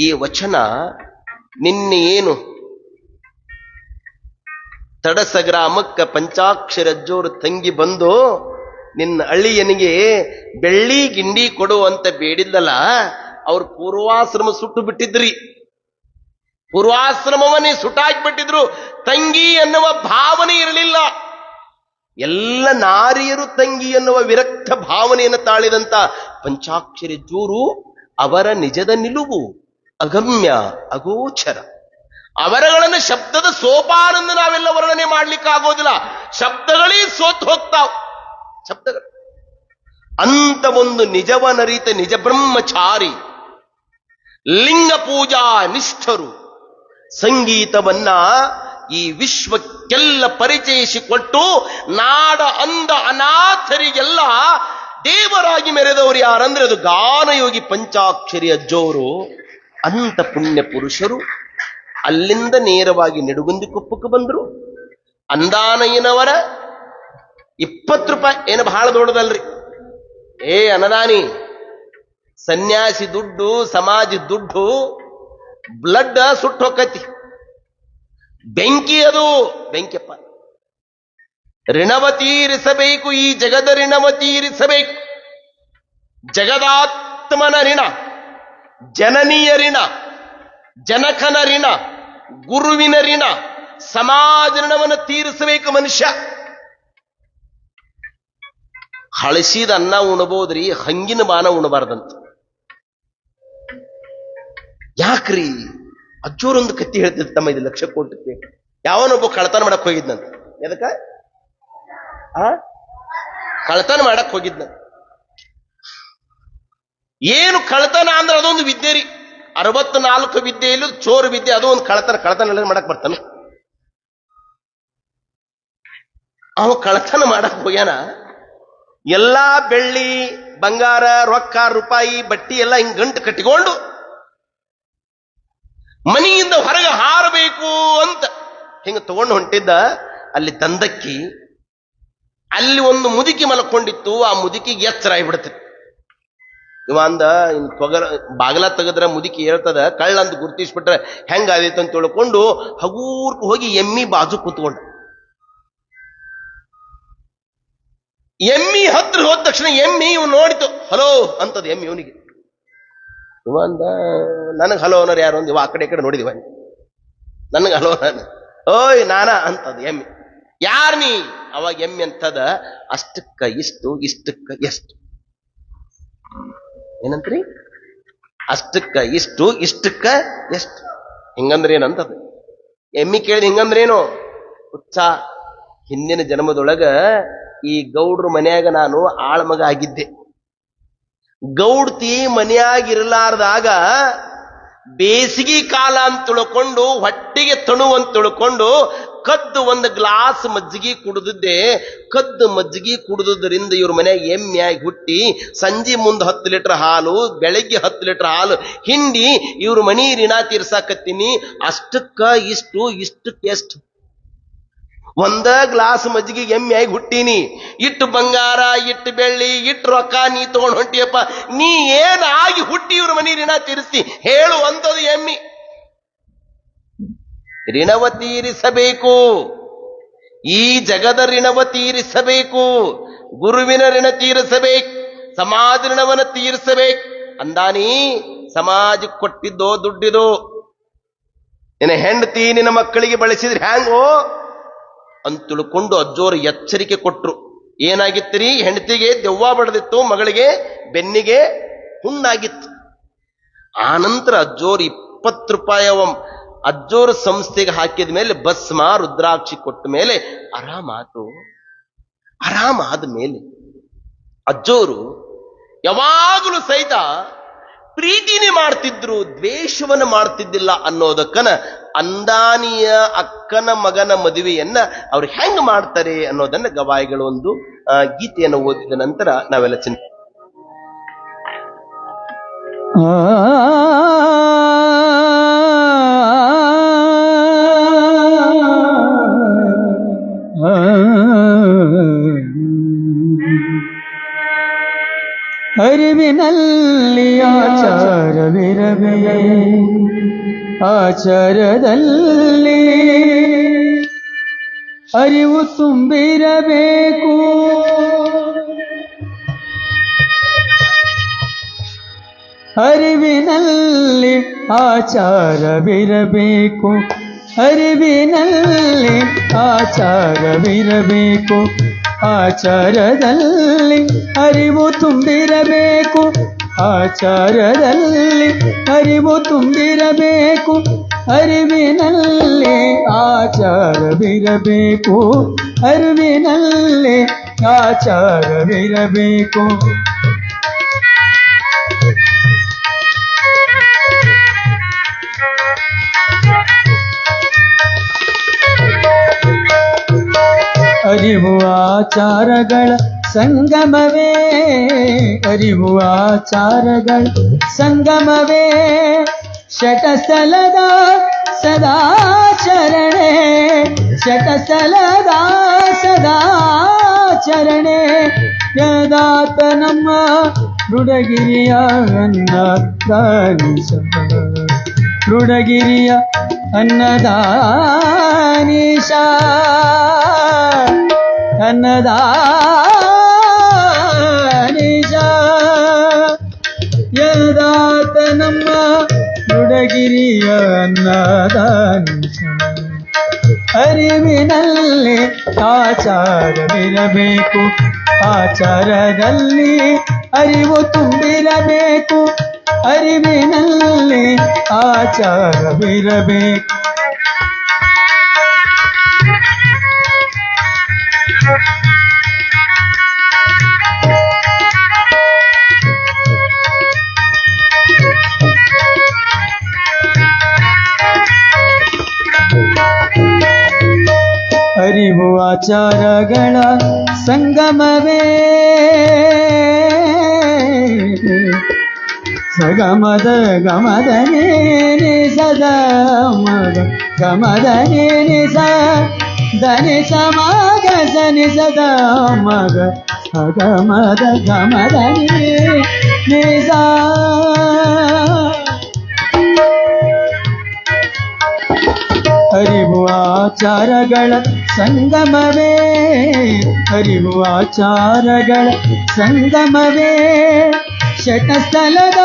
ಈ ವಚನ ನಿನ್ನೆ ಏನು ತಡಸ ಗ್ರಾಮಕ್ಕ ಪಂಚಾಕ್ಷರಜ್ಜೋರು ತಂಗಿ ಬಂದು ನಿನ್ನ ಅಳಿಯನಿಗೆ ಬೆಳ್ಳಿ ಗಿಂಡಿ ಕೊಡು ಅಂತ ಬೇಡಿದ್ದಲ್ಲ, ಅವ್ರು ಪೂರ್ವಾಶ್ರಮ ಸುಟ್ಟು ಬಿಟ್ಟಿದ್ರಿ. ಪೂರ್ವಾಶ್ರಮವನ್ನೇ ಸುಟ್ಟಾಕ್ಬಿಟ್ಟಿದ್ರು. ತಂಗಿ ಎನ್ನುವ ಭಾವನೆ ಇರಲಿಲ್ಲ. ಎಲ್ಲ ನಾರಿಯರು ತಂಗಿ ಎನ್ನುವ ವಿರಕ್ತ ಭಾವನೆಯನ್ನು ತಾಳಿದಂತ ಪಂಚಾಕ್ಷರಜ್ಜೋರು ಅವರ ನಿಜದ ನಿಲುವು ಅಗಮ್ಯ, ಅಗೋಚರ. ಅವರಗಳನ್ನು ಶಬ್ದದ ಸೋಪಾನಂದ ನಾವೆಲ್ಲ ವರ್ಣನೆ ಮಾಡ್ಲಿಕ್ಕಾಗೋದಿಲ್ಲ. ಶಬ್ದಗಳೇ ಸೋತ್ ಹೋಗ್ತಾವ. ಶಬ್ದಗಳು ಅಂತ ಒಂದು ನಿಜವನರಿತ ನಿಜ ಬ್ರಹ್ಮಚಾರಿ ಲಿಂಗ ಪೂಜಾ ನಿಷ್ಠರು ಸಂಗೀತವನ್ನ ಈ ವಿಶ್ವಕ್ಕೆಲ್ಲ ಪರಿಚಯಿಸಿಕೊಟ್ಟು ನಾಡ ಅಂದ ಅನಾಥರಿಗೆಲ್ಲ ದೇವರಾಗಿ ಮೆರೆದವರು ಯಾರಂದ್ರೆ ಅದು ಗಾನಯೋಗಿ ಪಂಚಾಕ್ಷರಿ ಅಜ್ಜೋರು. ಅಂತ ಪುಣ್ಯ ಪುರುಷರು ಅಲ್ಲಿಂದ ನೇರವಾಗಿ ನಿಡುಗುಂದಿ ಕೊಪ್ಪಕ್ಕೆ ಬಂದ್ರು. ಅಂದಾನಯ್ಯನವರ 20 ರೂಪಾಯಿ ಏನು ಬಹಳ ದೊಡ್ಡದಲ್ರಿ. ಅನದಾನಿ ಸನ್ಯಾಸಿ ದುಡ್ಡು, ಸಮಾಜ ದುಡ್ಡು, ಬ್ಲಡ್ ಸುಟ್ಟು ಹೋಗತಿ. ಬೆಂಕಿ ಅದು ಬೆಂಕಿಯಪ್ಪ. ಋಣವ ತೀರಿಸಬೇಕು, ಈ ಜಗದ ಋಣವ ತೀರಿಸಬೇಕು. ಜಗದಾತ್ಮನ ಋಣ, ಜನನೀಯ ಋಣ, ಜನಕನ ಋಣ, ಗುರುವಿನ ಋಣ, ಸಮಾಜ ಋಣವನ್ನು ತೀರಿಸಬೇಕು ಮನುಷ್ಯ. ಹಳಸಿದ ಅನ್ನ ಉಣಬಹುದ್ರಿ, ಹಂಗಿನ ಬಾನ ಉಣಬಾರ್ದಂತ. ಯಾಕ್ರಿ? ಅಜ್ಜೋರೊಂದು ಕತ್ತಿ ಹೇಳ್ತಿದ್ದ, ತಮ್ಮ 5 ಲಕ್ಷ ಕೊಟ್ಟಕ್ಕೆ ಯಾವನೊಬ್ಬ ಕಳ್ತನ ಮಾಡಕ್ ಹೋಗಿದ್ನಂತ. ಎದಕ್ಕ? ಕಳ್ತನ ಮಾಡಕ್ ಹೋಗಿದ್ನ. ಏನು ಕಳ್ತನ ಅಂದ್ರೆ ಅದೊಂದು ವಿದ್ಯೆ ರೀ. 64 ವಿದ್ಯೆಯಲ್ಲೂ ಚೋರು ವಿದ್ಯೆ, ಅದು ಒಂದು ಕಳ್ತನ ಎಲ್ಲ ಮಾಡಕ್ ಬರ್ತಾನ. ಅವ ಕಳ್ತನ ಮಾಡಕ್ ಹೋಗ್ಯಾನ. ಎಲ್ಲಾ ಬೆಳ್ಳಿ ಬಂಗಾರ ರೊಕ್ಕ ರೂಪಾಯಿ ಬಟ್ಟಿ ಎಲ್ಲ ಹಿಂಗ್ ಗಂಟು ಕಟ್ಟಿಕೊಂಡು ಮನೆಯಿಂದ ಹೊರಗೆ ಹಾರಬೇಕು ಅಂತ ಹಿಂಗ ತಗೊಂಡು ಹೊಂಟಿದ್ದ. ಅಲ್ಲಿ ದಂದಕ್ಕಿ, ಅಲ್ಲಿ ಒಂದು ಮುದುಕಿ ಮಲ್ಕೊಂಡಿತ್ತು. ಆ ಮುದುಕಿಗೆ ಎಚ್ಚರ ಆಗಿಬಿಡ್ತಿತ್ತು. ಇವ ಅಂದ, ಇನ್ ಬಾಗಲ ತೆಗದ್ರ ಮುದುಕಿ ಹೇಳ್ತದ, ಕಳ್ಳ ಅಂತ ಗುರ್ತಿಸ್ಬಿಟ್ರೆ ಹೆಂಗಾದೈತೆ ಅಂತ ತಿಳ್ಕೊಂಡು ಹಗೂರ್ ಹೋಗಿ ಎಮ್ಮಿ ಬಾಜು ಕೂತ್ಕೊಂಡ. ಎಮ್ಮಿ ಹತ್ರ ಹೋದ ತಕ್ಷಣ ಎಮ್ಮಿ ಇವ್ ನೋಡಿತು. ಹಲೋ ಅಂತದ ಎಮ್ಮಿ ಇವನಿಗೆ. ಇವ ಅಂದ, ನನಗ್ ಹಲೋ ಅನ್ನೋರು ಯಾರು? ಒಂದು ಇವ ಆ ಕಡೆ ಈ ಕಡೆ ನೋಡಿದಿವ, ನನಗೆ ಹಲೋ ನಾನು, ಓಯ್ ನಾನಾ ಅಂತದ ಎಮ್ಮಿ. ಯಾರ್ ನೀ? ಅವಾಗ ಎಮ್ಮಿ ಅಂತದ, ಅಷ್ಟಕ್ಕ ಇಷ್ಟು, ಇಷ್ಟಕ್ಕ ಎಷ್ಟು. ಏನಂತ್ರಿ? ಅಷ್ಟಕ್ಕ ಇಷ್ಟು, ಇಷ್ಟಕ್ಕ ಎಷ್ಟು. ಹಿಂಗಂದ್ರೆ ಏನಂತದ ಎಮ್ಮಿ ಕೇಳಿದ. ಹಿಂಗಂದ್ರೇನು? ಹುಚ್ಚ, ಹಿಂದಿನ ಜನ್ಮದೊಳಗ ಈ ಗೌಡ್ರ ಮನ್ಯಾಗ ನಾನು ಆಳ್ಮಗ ಆಗಿದ್ದೆ. ಗೌಡ್ತಿ ಮನೆಯಾಗಿರ್ಲಾರ್ದಾಗ ಬೇಸಿಗೆ ಕಾಲ ಅಂತ ತಿಳ್ಕೊಂಡು, ಹೊಟ್ಟಿಗೆ ತಣು ಅಂತ ತಿಳ್ಕೊಂಡು ಕದ್ದು ಒಂದು ಗ್ಲಾಸ್ ಮಜ್ಜಿಗೆ ಕುಡಿದಿದ್ದೆ. ಕದ್ದು ಮಜ್ಜಿಗೆ ಕುಡಿದುದರಿಂದ ಇವ್ರ ಮನೆಯಾಗ ಎಮ್ಮೆಯಾಗಿ ಹುಟ್ಟಿ ಸಂಜೆ ಮುಂದೆ 10 ಲೀಟರ್ ಹಾಲು, ಬೆಳಗ್ಗೆ 10 ಲೀಟರ್ ಹಾಲು ಹಿಂಡಿ ಇವ್ರ ಮನಿ ಋಣ ತೀರ್ಸಾಕತ್ತೀನಿ. ಅಷ್ಟಕ್ಕ ಇಷ್ಟು, ಇಷ್ಟಕ್ಕೆ ಎಷ್ಟು. ಒಂದ ಗ್ಲಾಸ್ ಮಜ್ಜಿಗೆ ಎಮ್ಮೆಯಾಗಿ ಹುಟ್ಟೀನಿ. ಇಟ್ಟು ಬಂಗಾರ, ಇಟ್ಟು ಬೆಳ್ಳಿ, ಇಟ್ಟು ರೊಕ್ಕ ನೀ ತಗೊಂಡು ಹೊಂಟಿಯಪ್ಪ. ನೀ ಏನಾಗಿ ಹುಟ್ಟಿ ಇವ್ರ ಮನಿ ಋಣ ತೀರಿಸ್ತಿ ಹೇಳು ಅಂತದು ಎಮ್ಮಿ. ಋಣವ ತೀರಿಸಬೇಕು, ಈ ಜಗದ ಋಣವ ತೀರಿಸಬೇಕು, ಗುರುವಿನ ಋಣ ತೀರಿಸಬೇಕು, ಸಮಾಜ ಋಣವನ್ನು ತೀರಿಸಬೇಕು ಅಂದಾನಿ. ಸಮಾಜಕ್ಕೆ ಕೊಟ್ಟಿದ್ದೋ ದುಡ್ಡಿದು. ನಿನ್ನ ಹೆಂಡತಿ ನಿನ್ನ ಮಕ್ಕಳಿಗೆ ಬಳಸಿದ್ರೆ ಹ್ಯಾಂಗೋ ಅಂತ ತಿಳ್ಕೊಂಡು ಅಜ್ಜೋರು ಎಚ್ಚರಿಕೆ ಕೊಟ್ರು. ಏನಾಗಿತ್ತರಿ? ಹೆಂಡತಿಗೆ ದೆವ್ವ ಬಡದಿತ್ತು, ಮಗಳಿಗೆ ಬೆನ್ನಿಗೆ ಹುಣ್ಣಾಗಿತ್ತು. ಆನಂತರ ಅಜ್ಜೋರು 20 ರೂಪಾಯಿ ಅಜ್ಜೋರ ಸಂಸ್ಥೆಗೆ ಹಾಕಿದ ಮೇಲೆ ಭಸ್ಮ ರುದ್ರಾಕ್ಷಿ ಕೊಟ್ಟ ಮೇಲೆ ಆರಾಮಾತು. ಆರಾಮಾದ ಮೇಲೆ ಅಜ್ಜೋರು ಯಾವಾಗಲೂ ಸಹಿತ ಪ್ರೀತಿನೇ ಮಾಡ್ತಿದ್ರು, ದ್ವೇಷವನ್ನು ಮಾಡ್ತಿದ್ದಿಲ್ಲ ಅನ್ನೋದಕ್ಕನ ಅಂದಾನಿಯ ಅಕ್ಕನ ಮಗನ ಮದುವೆಯನ್ನ ಅವ್ರು ಹೆಂಗ್ ಮಾಡ್ತಾರೆ ಅನ್ನೋದನ್ನ ಗವಾಯಿಗಳು ಒಂದು ಗೀತೆಯನ್ನು ಓದಿದ ನಂತರ ನಾವೆಲ್ಲ ಚಿಂತೆ. ಅರಿವಿನಲ್ಲಿ ಆಚಾರವಿರಬೇ, ಆಚಾರದಲ್ಲಿ ಅರಿವು ತುಂಬಿರಬೇಕು. ಅರಿವಿನಲ್ಲಿ ಆಚಾರವಿರಬೇಕು, ಅರಿವಿನಲ್ಲಿ ಆಚಾರವಿರಬೇಕು, ಆಚಾರದಲ್ಲಿ ಅರಿವು ತುಂಬಿರಬೇಕು, ಆಚಾರದಲ್ಲಿ ಅರಿವು ತುಂಬಿರಬೇಕು, ಅರಿವಿನಲ್ಲಿ ಆಚಾರವಿರಬೇಕು, ಅರಿವಿನಲ್ಲಿ ಆಚಾರವಿರಬೇಕು. ಅರಿವು ಆಚಾರಗಳ ಸಂಗಮವೇ, ಅರಿವು ಆಚಾರಗಳ ಸಂಗಮವೇ, ಶಟಸ್ಥಲದ ಸದಾಚರಣೆ, ಶಟಸ್ಥಲದ ಸದಾಚರಣೆ. ಯದಾತ ನಮ್ಮ ಮೃಡಗಿರಿಯ ಅನ್ನದಾನೀಶ, ಮೃಡಗಿರಿಯ ಅನ್ನದಾನೀಶ, ಅನ್ನದಾನೀಶ. ಯದಾತ ನಮ್ಮ ಮೃಡಗಿರಿಯ ಅನ್ನದಾನೀಶ. ಅರಿವಿನಲ್ಲಿ ಆಚಾರವಿರಬೇಕು, ಆಚಾರದಲ್ಲಿ ಅರಿವು ತುಂಬಿರಬೇಕು, ಅರಿವಿನಲ್ಲಿ ಆಚಾರವಿರಬೇಕು. ಅರಿವು ಆಚಾರಗಳ ಸಂಗಮವೇ, ಸಗಮದ ಗಮದನೇ ನಿ ಸದ ಮಗ ಗಮದನೇ ನಿ ಸ ಧನಿ ಸಮಗ ಸನಿ ಸದ ಮಗ ಸಗಮದ ಗಮದನೇ ನಿ ಸ ಅರಿವು ಆಚಾರಗಳ ಸಂಗಮವೇ ಅರಿವು ಆಚಾರಗಳ ಸಂಗಮವೇ ಶಟಸ್ಥಲದ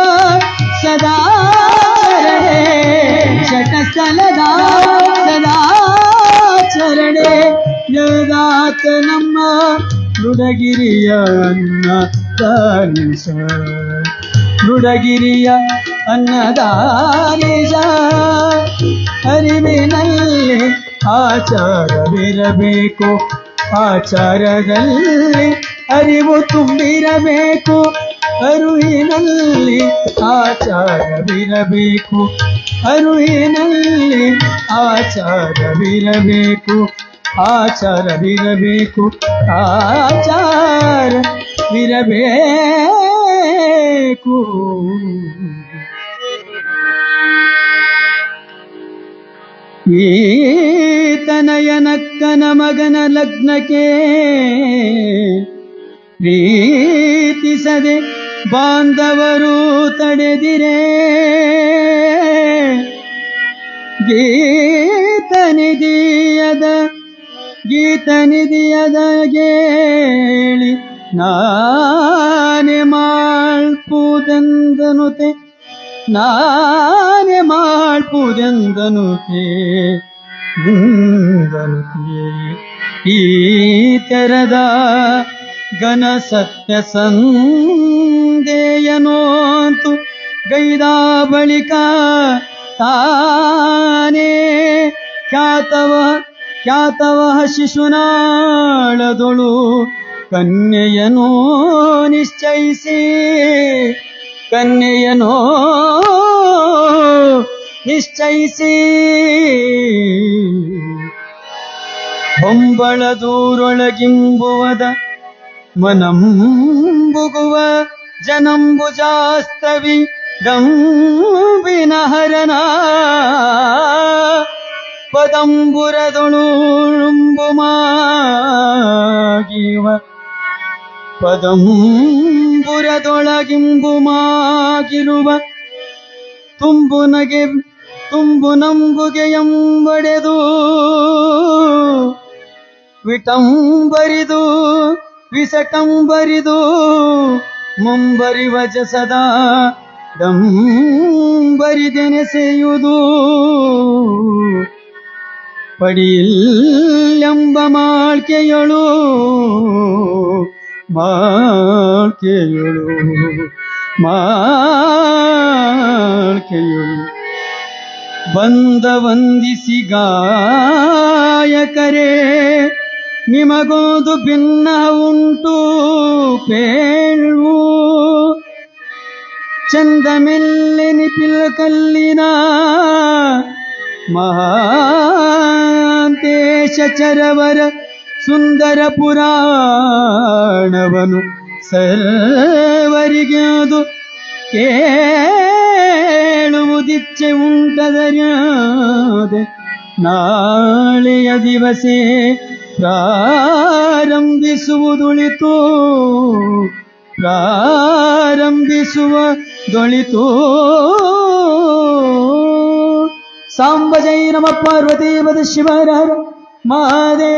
ಸದಾಚರಣೆ ಶಟಸ್ಥಲದ ಸದಾಚರಣೆ ಯದಾತ ನಮ್ಮ ಮೃಡಗಿರಿಯ ಅನ್ನದಾನಿಸ ಮೃಡಗಿರಿಯ ಅನ್ನದಾನಿಸ ಅರಿವಿನಲ್ಲಿ ಆಚಾರವಿರಬೇಕು ಆಚಾರದಲ್ಲಿ ಅರಿವು ತುಂಬಿರಬೇಕು ಅರುವಿನಲ್ಲಿ ಆಚಾರವಿರಬೇಕು ಅರುವಿನಲ್ಲಿ ಆಚಾರವಿರಬೇಕು ಆಚಾರವಿರಬೇಕು ಆಚಾರವಿರಬೇಕು ಈತನಯನಕ್ಕನ ಮಗನ ಲಗ್ನಕ್ಕೆ ಪ್ರೀತಿಸದೆ ಬಾಂಧವರು ತಡೆದಿರೆ ಗೀತನಿಧಿಯದ ಗೇಳಿ ನಾನೇ ಮಾಡ್ಪುದೆಂದನುತೆ ನಾನೇ ಮಾಡ್ಪುದೆಂದನುತೆ ಈ ತೆರದ ಘನ ಸತ್ಯ ಸಂದೇಯನೋಂತು ಗೈದ ಬಳಿಕ ತಾನೇ ಖ್ಯಾತವ ಶಿಶುನಾಳದೊಳು ಕನ್ಯೆಯನೋ ನಿಶ್ಚಯಿಸಿ ಕನ್ಯೆಯನೋ ನಿಶ್ಚಯಿಸಿ ಹೊಂಬಳದೂರೊಳಗಿಂಬುವದ ಮನಂಬುಗುವ ಜನಂಬುಜಾಸ್ತವಿ ಗಂಬಿನ ಹರನ ಪದಂಬುರದೊಳಗಿಂಬುಮಾಗಿರುವ ತುಂಬು ನಂಬುಗೆ ಎಂಬಡೆದು ವಿಟಂಬರಿದು ವಿಸಟಂಬರಿದು ಮುಂಬರಿವ ಜಸದ ದಂಬರಿದೆನೆಸೆಯುವುದು ಪಡಿಯಿಲ್ಲೆಂಬ ಮಾಳ್ಕೆಯಳು ಬಂದ ವಂದಿಸಿ ಗಾಯಕರೇ ನಿಮಗೋದು ಭಿನ್ನ ಉಂಟು ಪೇಳು ಚಂದ ಮೆಲ್ಲೆನಿ ಪಿಲ್ಕಲ್ಲಿನ ಮಹಾಂತೇಶ ಚರವರ ಸುಂದರ ಪುರಾಣವನು ಸರ್ವರಿಗೆ ಅದು ಕೇಳುವುದಿಚ್ಛೆ ಉಂಟದರ್ಯಾದೆ ನಾಳೆಯ ದಿವಸೇ ಪ್ರಾರಂಭಿಸುವುದೊಳಿತು ಸಾಂಬ ಜೈ ನಮ ಪಾರ್ವತಿ ಪದ ಶಿವರ ಮಾದೇ.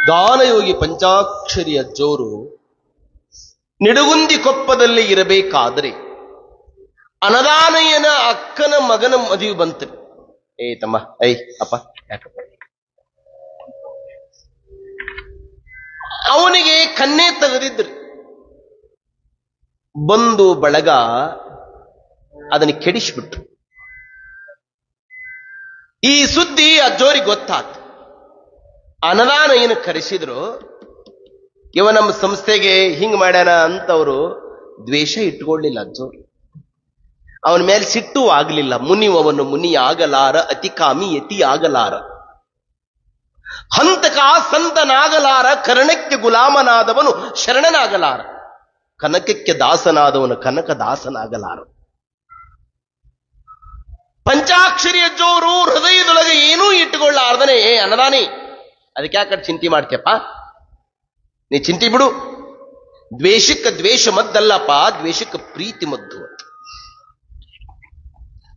ಗಾನಯೋಗಿ ಪಂಚಾಕ್ಷರಿಯ ಜೋರು ನಿಡುಗುಂದಿ ಕೊಪ್ಪದಲ್ಲಿ ಇರಬೇಕಾದರೆ ಅನದಾನಯ್ಯನ ಅಕ್ಕನ ಮಗನ ಮದುವೆ ಬಂತು. ಏ ತಮ್ಮ ಐ ಅಪ್ಪ ಯಾಕಪ್ಪ ಅವನಿಗೆ ಕನ್ನೆ ತೆಗೆದಿದ್ರು. ಬಂದು ಬಳಗ ಅದನ್ನು ಕೆಡಿಸ್ಬಿಟ್ರು. ಈ ಸುದ್ದಿ ಅಜ್ಜೋರಿಗೆ ಗೊತ್ತಾಯ್ತು. ಅನದಾನಯ್ಯನ ಕರೆಸಿದ್ರು. ಇವ ನಮ್ಮ ಸಂಸ್ಥೆಗೆ ಹಿಂಗ್ ಮಾಡ್ಯಾನ ಅಂತವರು ದ್ವೇಷ ಇಟ್ಕೊಳ್ಳಿಲ್ಲ ಅಜ್ಜೋರು. ಅವನ ಮೇಲೆ ಸಿಟ್ಟು ಆಗಲಿಲ್ಲ. ಮುನಿವವನು ಮುನಿ ಆಗಲಾರ, ಅತಿಕಾಮಿ ಯತಿ ಆಗಲಾರ, ಹಂತಕ ಸಂತನಾಗಲಾರ, ಕರ್ಣಕ್ಕೆ ಗುಲಾಮನಾದವನು ಶರಣನಾಗಲಾರ. ಕನಕಕ್ಕೆ ದಾಸನಾದವನು ಕನಕ ದಾಸನಾಗಲಾರ. ಪಂಚಾಕ್ಷರಿ ಅಜ್ಜೋರು ಹೃದಯದೊಳಗೆ ಏನೂ ಇಟ್ಟುಕೊಳ್ಳಾರ್ದನೆ, ಅನ್ನದಾನಿ ಅದಕ್ಕೆ ಯಾಕೆ ಚಿಂತೆ ಮಾಡ್ತೀಯಪ್ಪ, ನೀ ಚಿಂತೆ ಬಿಡು. ದ್ವೇಷಕ್ಕೆ ದ್ವೇಷ ಮದ್ದಲ್ಲಪ್ಪ, ದ್ವೇಷಕ್ಕೆ ಪ್ರೀತಿ ಮದ್ದು.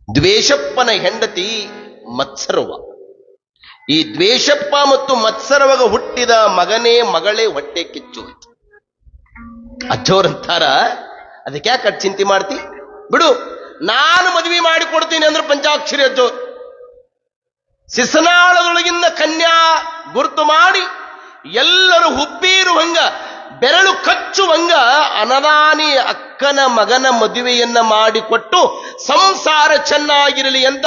ದ್ವೇಷಪ್ಪನ ಹೆಂಡತಿ ಮತ್ಸರವ. ಈ ದ್ವೇಷಪ್ಪ ಮತ್ತು ಮತ್ಸರವಾಗ ಹುಟ್ಟಿದ ಮಗನೇ ಮಗಳೇ ಹೊಟ್ಟೆ ಕಿಚ್ಚು. ಅಜ್ಜೋರಂತಾರ ಅದಕ್ಕೆ ಯಾಕೆ ಚಿಂತೆ ಮಾಡ್ತಿ, ಬಿಡು, ನಾನು ಮದುವೆ ಮಾಡಿಕೊಡ್ತೀನಿ ಅಂದ್ರೆ ಪಂಚಾಕ್ಷರಿ ಅಜ್ಜೋ ಸಿಸನಾಳದೊಳಗಿಂದ ಕನ್ಯಾ ಗುರುತು ಮಾಡಿ ಎಲ್ಲರೂ ಹುಬ್ಬಿರುವಂಗ ಬೆರಳು ಕಚ್ಚುವಂಗ ಅನದಾನಿ ಅಕ್ಕನ ಮಗನ ಮದುವೆಯನ್ನ ಮಾಡಿಕೊಟ್ಟು ಸಂಸಾರ ಚೆನ್ನಾಗಿರಲಿ ಅಂತ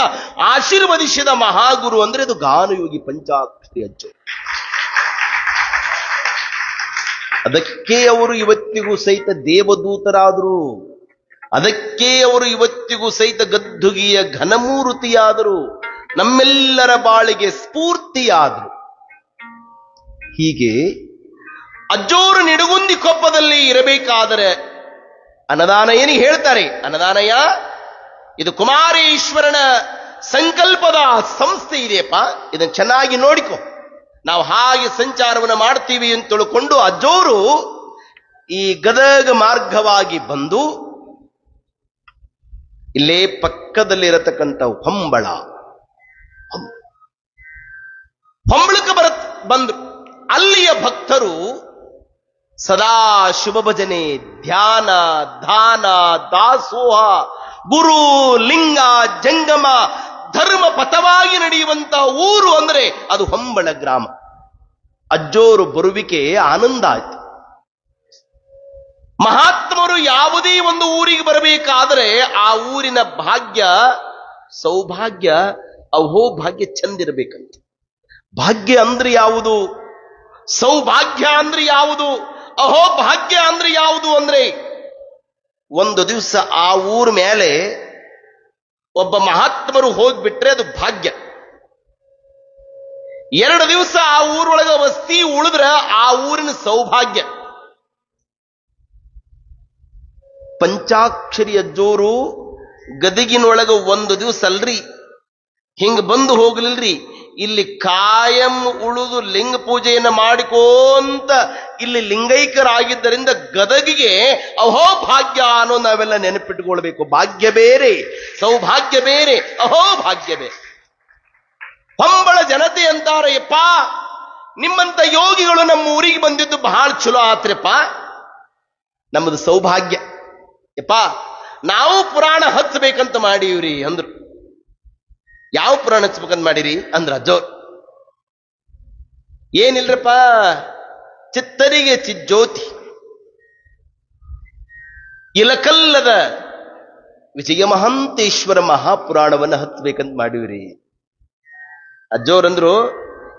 ಆಶೀರ್ವದಿಸಿದ ಮಹಾಗುರು ಅಂದ್ರೆ ಅದು ಗಾನಯೋಗಿ ಪಂಚಾಕ್ಷರಿ ಅಜ್ಜೋ. ಅದಕ್ಕೆ ಅವರು ಇವತ್ತಿಗೂ ಸಹಿತ ದೇವದೂತರಾದರು, ಅದಕ್ಕೆ ಅವರು ಇವತ್ತಿಗೂ ಸಹಿತ ಗದ್ದುಗಿಯ ಘನಮೂರ್ತಿಯಾದರು, ನಮ್ಮೆಲ್ಲರ ಬಾಳಿಗೆ ಸ್ಫೂರ್ತಿಯಾದರು. ಹೀಗೆ ಅಜ್ಜೋರು ನಿಡುಗುಂದಿ ಕೊಪ್ಪದಲ್ಲಿ ಇರಬೇಕಾದರೆ ಅನ್ನದಾನಯ್ಯನಿಗೆ ಹೇಳ್ತಾರೆ, ಅನ್ನದಾನಯ್ಯ ಇದು ಕುಮಾರೇಶ್ವರನ ಸಂಕಲ್ಪದ ಸಂಸ್ಥೆ ಇದೆಯಪ್ಪ, ಇದನ್ನು ಚೆನ್ನಾಗಿ ನೋಡಿಕೊ, ನಾವು ಹಾಗೆ ಸಂಚಾರವನ್ನು ಮಾಡ್ತೀವಿ ಅಂತ ತಿಳ್ಕೊಂಡು ಅಜ್ಜೋರು ಈ ಗದಗ ಮಾರ್ಗವಾಗಿ ಬಂದು ಇಲ್ಲೇ ಪಕ್ಕದಲ್ಲಿರತಕ್ಕಂಥ ಹೊಂಬಳಕ್ಕೆ ಬಂದ್ರು. ಅಲ್ಲಿಯ ಭಕ್ತರು ಸದಾ ಶುಭ ಭಜನೆ, ಧ್ಯಾನ, ದಾನ, ದಾಸೋಹ, ಗುರು, ಲಿಂಗ, ಜಂಗಮ ಧರ್ಮ ಪಥವಾಗಿ ನಡೆಯುವಂತ ಊರು ಅಂದ್ರೆ ಅದು ಹೊಂಬಳ ಗ್ರಾಮ. ಅಜ್ಜೋರು ಬರುವಿಕೆ ಆನಂದ ಆಯ್ತು. ಮಹಾತ್ಮರು ಯಾವುದೇ ಒಂದು ಊರಿಗೆ ಬರಬೇಕಾದರೆ ಆ ಊರಿನ ಭಾಗ್ಯ, ಸೌಭಾಗ್ಯ, ಅಹೋಭಾಗ್ಯ ಚಂದಿರಬೇಕಂತ. ಭಾಗ್ಯ ಅಂದ್ರೆ ಯಾವುದು, ಸೌಭಾಗ್ಯ ಅಂದ್ರೆ ಯಾವುದು, ಅಹೋಭಾಗ್ಯ ಅಂದ್ರೆ ಯಾವುದು ಅಂದ್ರೆ ಒಂದು ದಿವಸ ಆ ಊರ ಮೇಲೆ ಒಬ್ಬ ಮಹಾತ್ಮರು ಹೋಗ್ಬಿಟ್ರೆ ಅದು ಭಾಗ್ಯ. 2 ದಿವಸ ಆ ಊರೊಳಗೆ ವಸ್ತಿ ಉಳಿದ್ರ ಆ ಊರಿನ ಸೌಭಾಗ್ಯ. ಪಂಚಾಕ್ಷರಿ ಅಜ್ಜೋರು ಗದಗಿನೊಳಗ 1 ದಿವಸ ಅಲ್ರಿ ಹಿಂಗ ಬಂದು ಹೋಗ್ಲಿಲ್ರಿ, ಇಲ್ಲಿ ಕಾಯಂ ಉಳಿದು ಲಿಂಗ ಪೂಜೆಯನ್ನ ಮಾಡಿಕೋಂತ ಇಲ್ಲಿ ಲಿಂಗೈಕ್ಯರಾಗಿದ್ದರಿಂದ ಗದಗಿಗೆ ಅಹೋಭಾಗ್ಯ ಅನ್ನೋ ನಾವೆಲ್ಲ ನೆನಪಿಟ್ಟುಕೊಳ್ಬೇಕು. ಭಾಗ್ಯ ಬೇರೆ, ಸೌಭಾಗ್ಯ ಬೇರೆ, ಅಹೋಭಾಗ್ಯ ಬೇರೆ. ಹೊಂಬಳ ಜನತೆ ಅಂತಾರೆ, ಯಪ್ಪ ನಿಮ್ಮಂತ ಯೋಗಿಗಳು ನಮ್ಮ ಊರಿಗೆ ಬಂದಿದ್ದು ಬಹಳ ಚಲೋ ಆತ್ರಿಪ್ಪ, ನಮ್ಮದು ಸೌಭಾಗ್ಯ. ಯಪ್ಪ ನಾವು ಪುರಾಣ ಹಚ್ಚಬೇಕಂತ ಮಾಡೀವ್ರಿ ಅಂದ್ರು. ಯಾವ ಪುರಾಣ ಹಚ್ಬೇಕಂತ ಮಾಡಿರಿ ಅಂದ್ರ ಅಜ್ಜೋರ್. ಏನಿಲ್ರಪ್ಪ, ಚಿತ್ತರಿಗೆ ಚಿಜ್ಯೋತಿ, ಇಲಕಲ್ಲದ ವಿಜಯ ಮಹಾಂತೇಶ್ವರ ಮಹಾಪುರಾಣವನ್ನು ಹಚ್ಚಬೇಕಂತ ಮಾಡಿವ್ರಿ. ಅಜ್ಜೋರಂದ್ರು,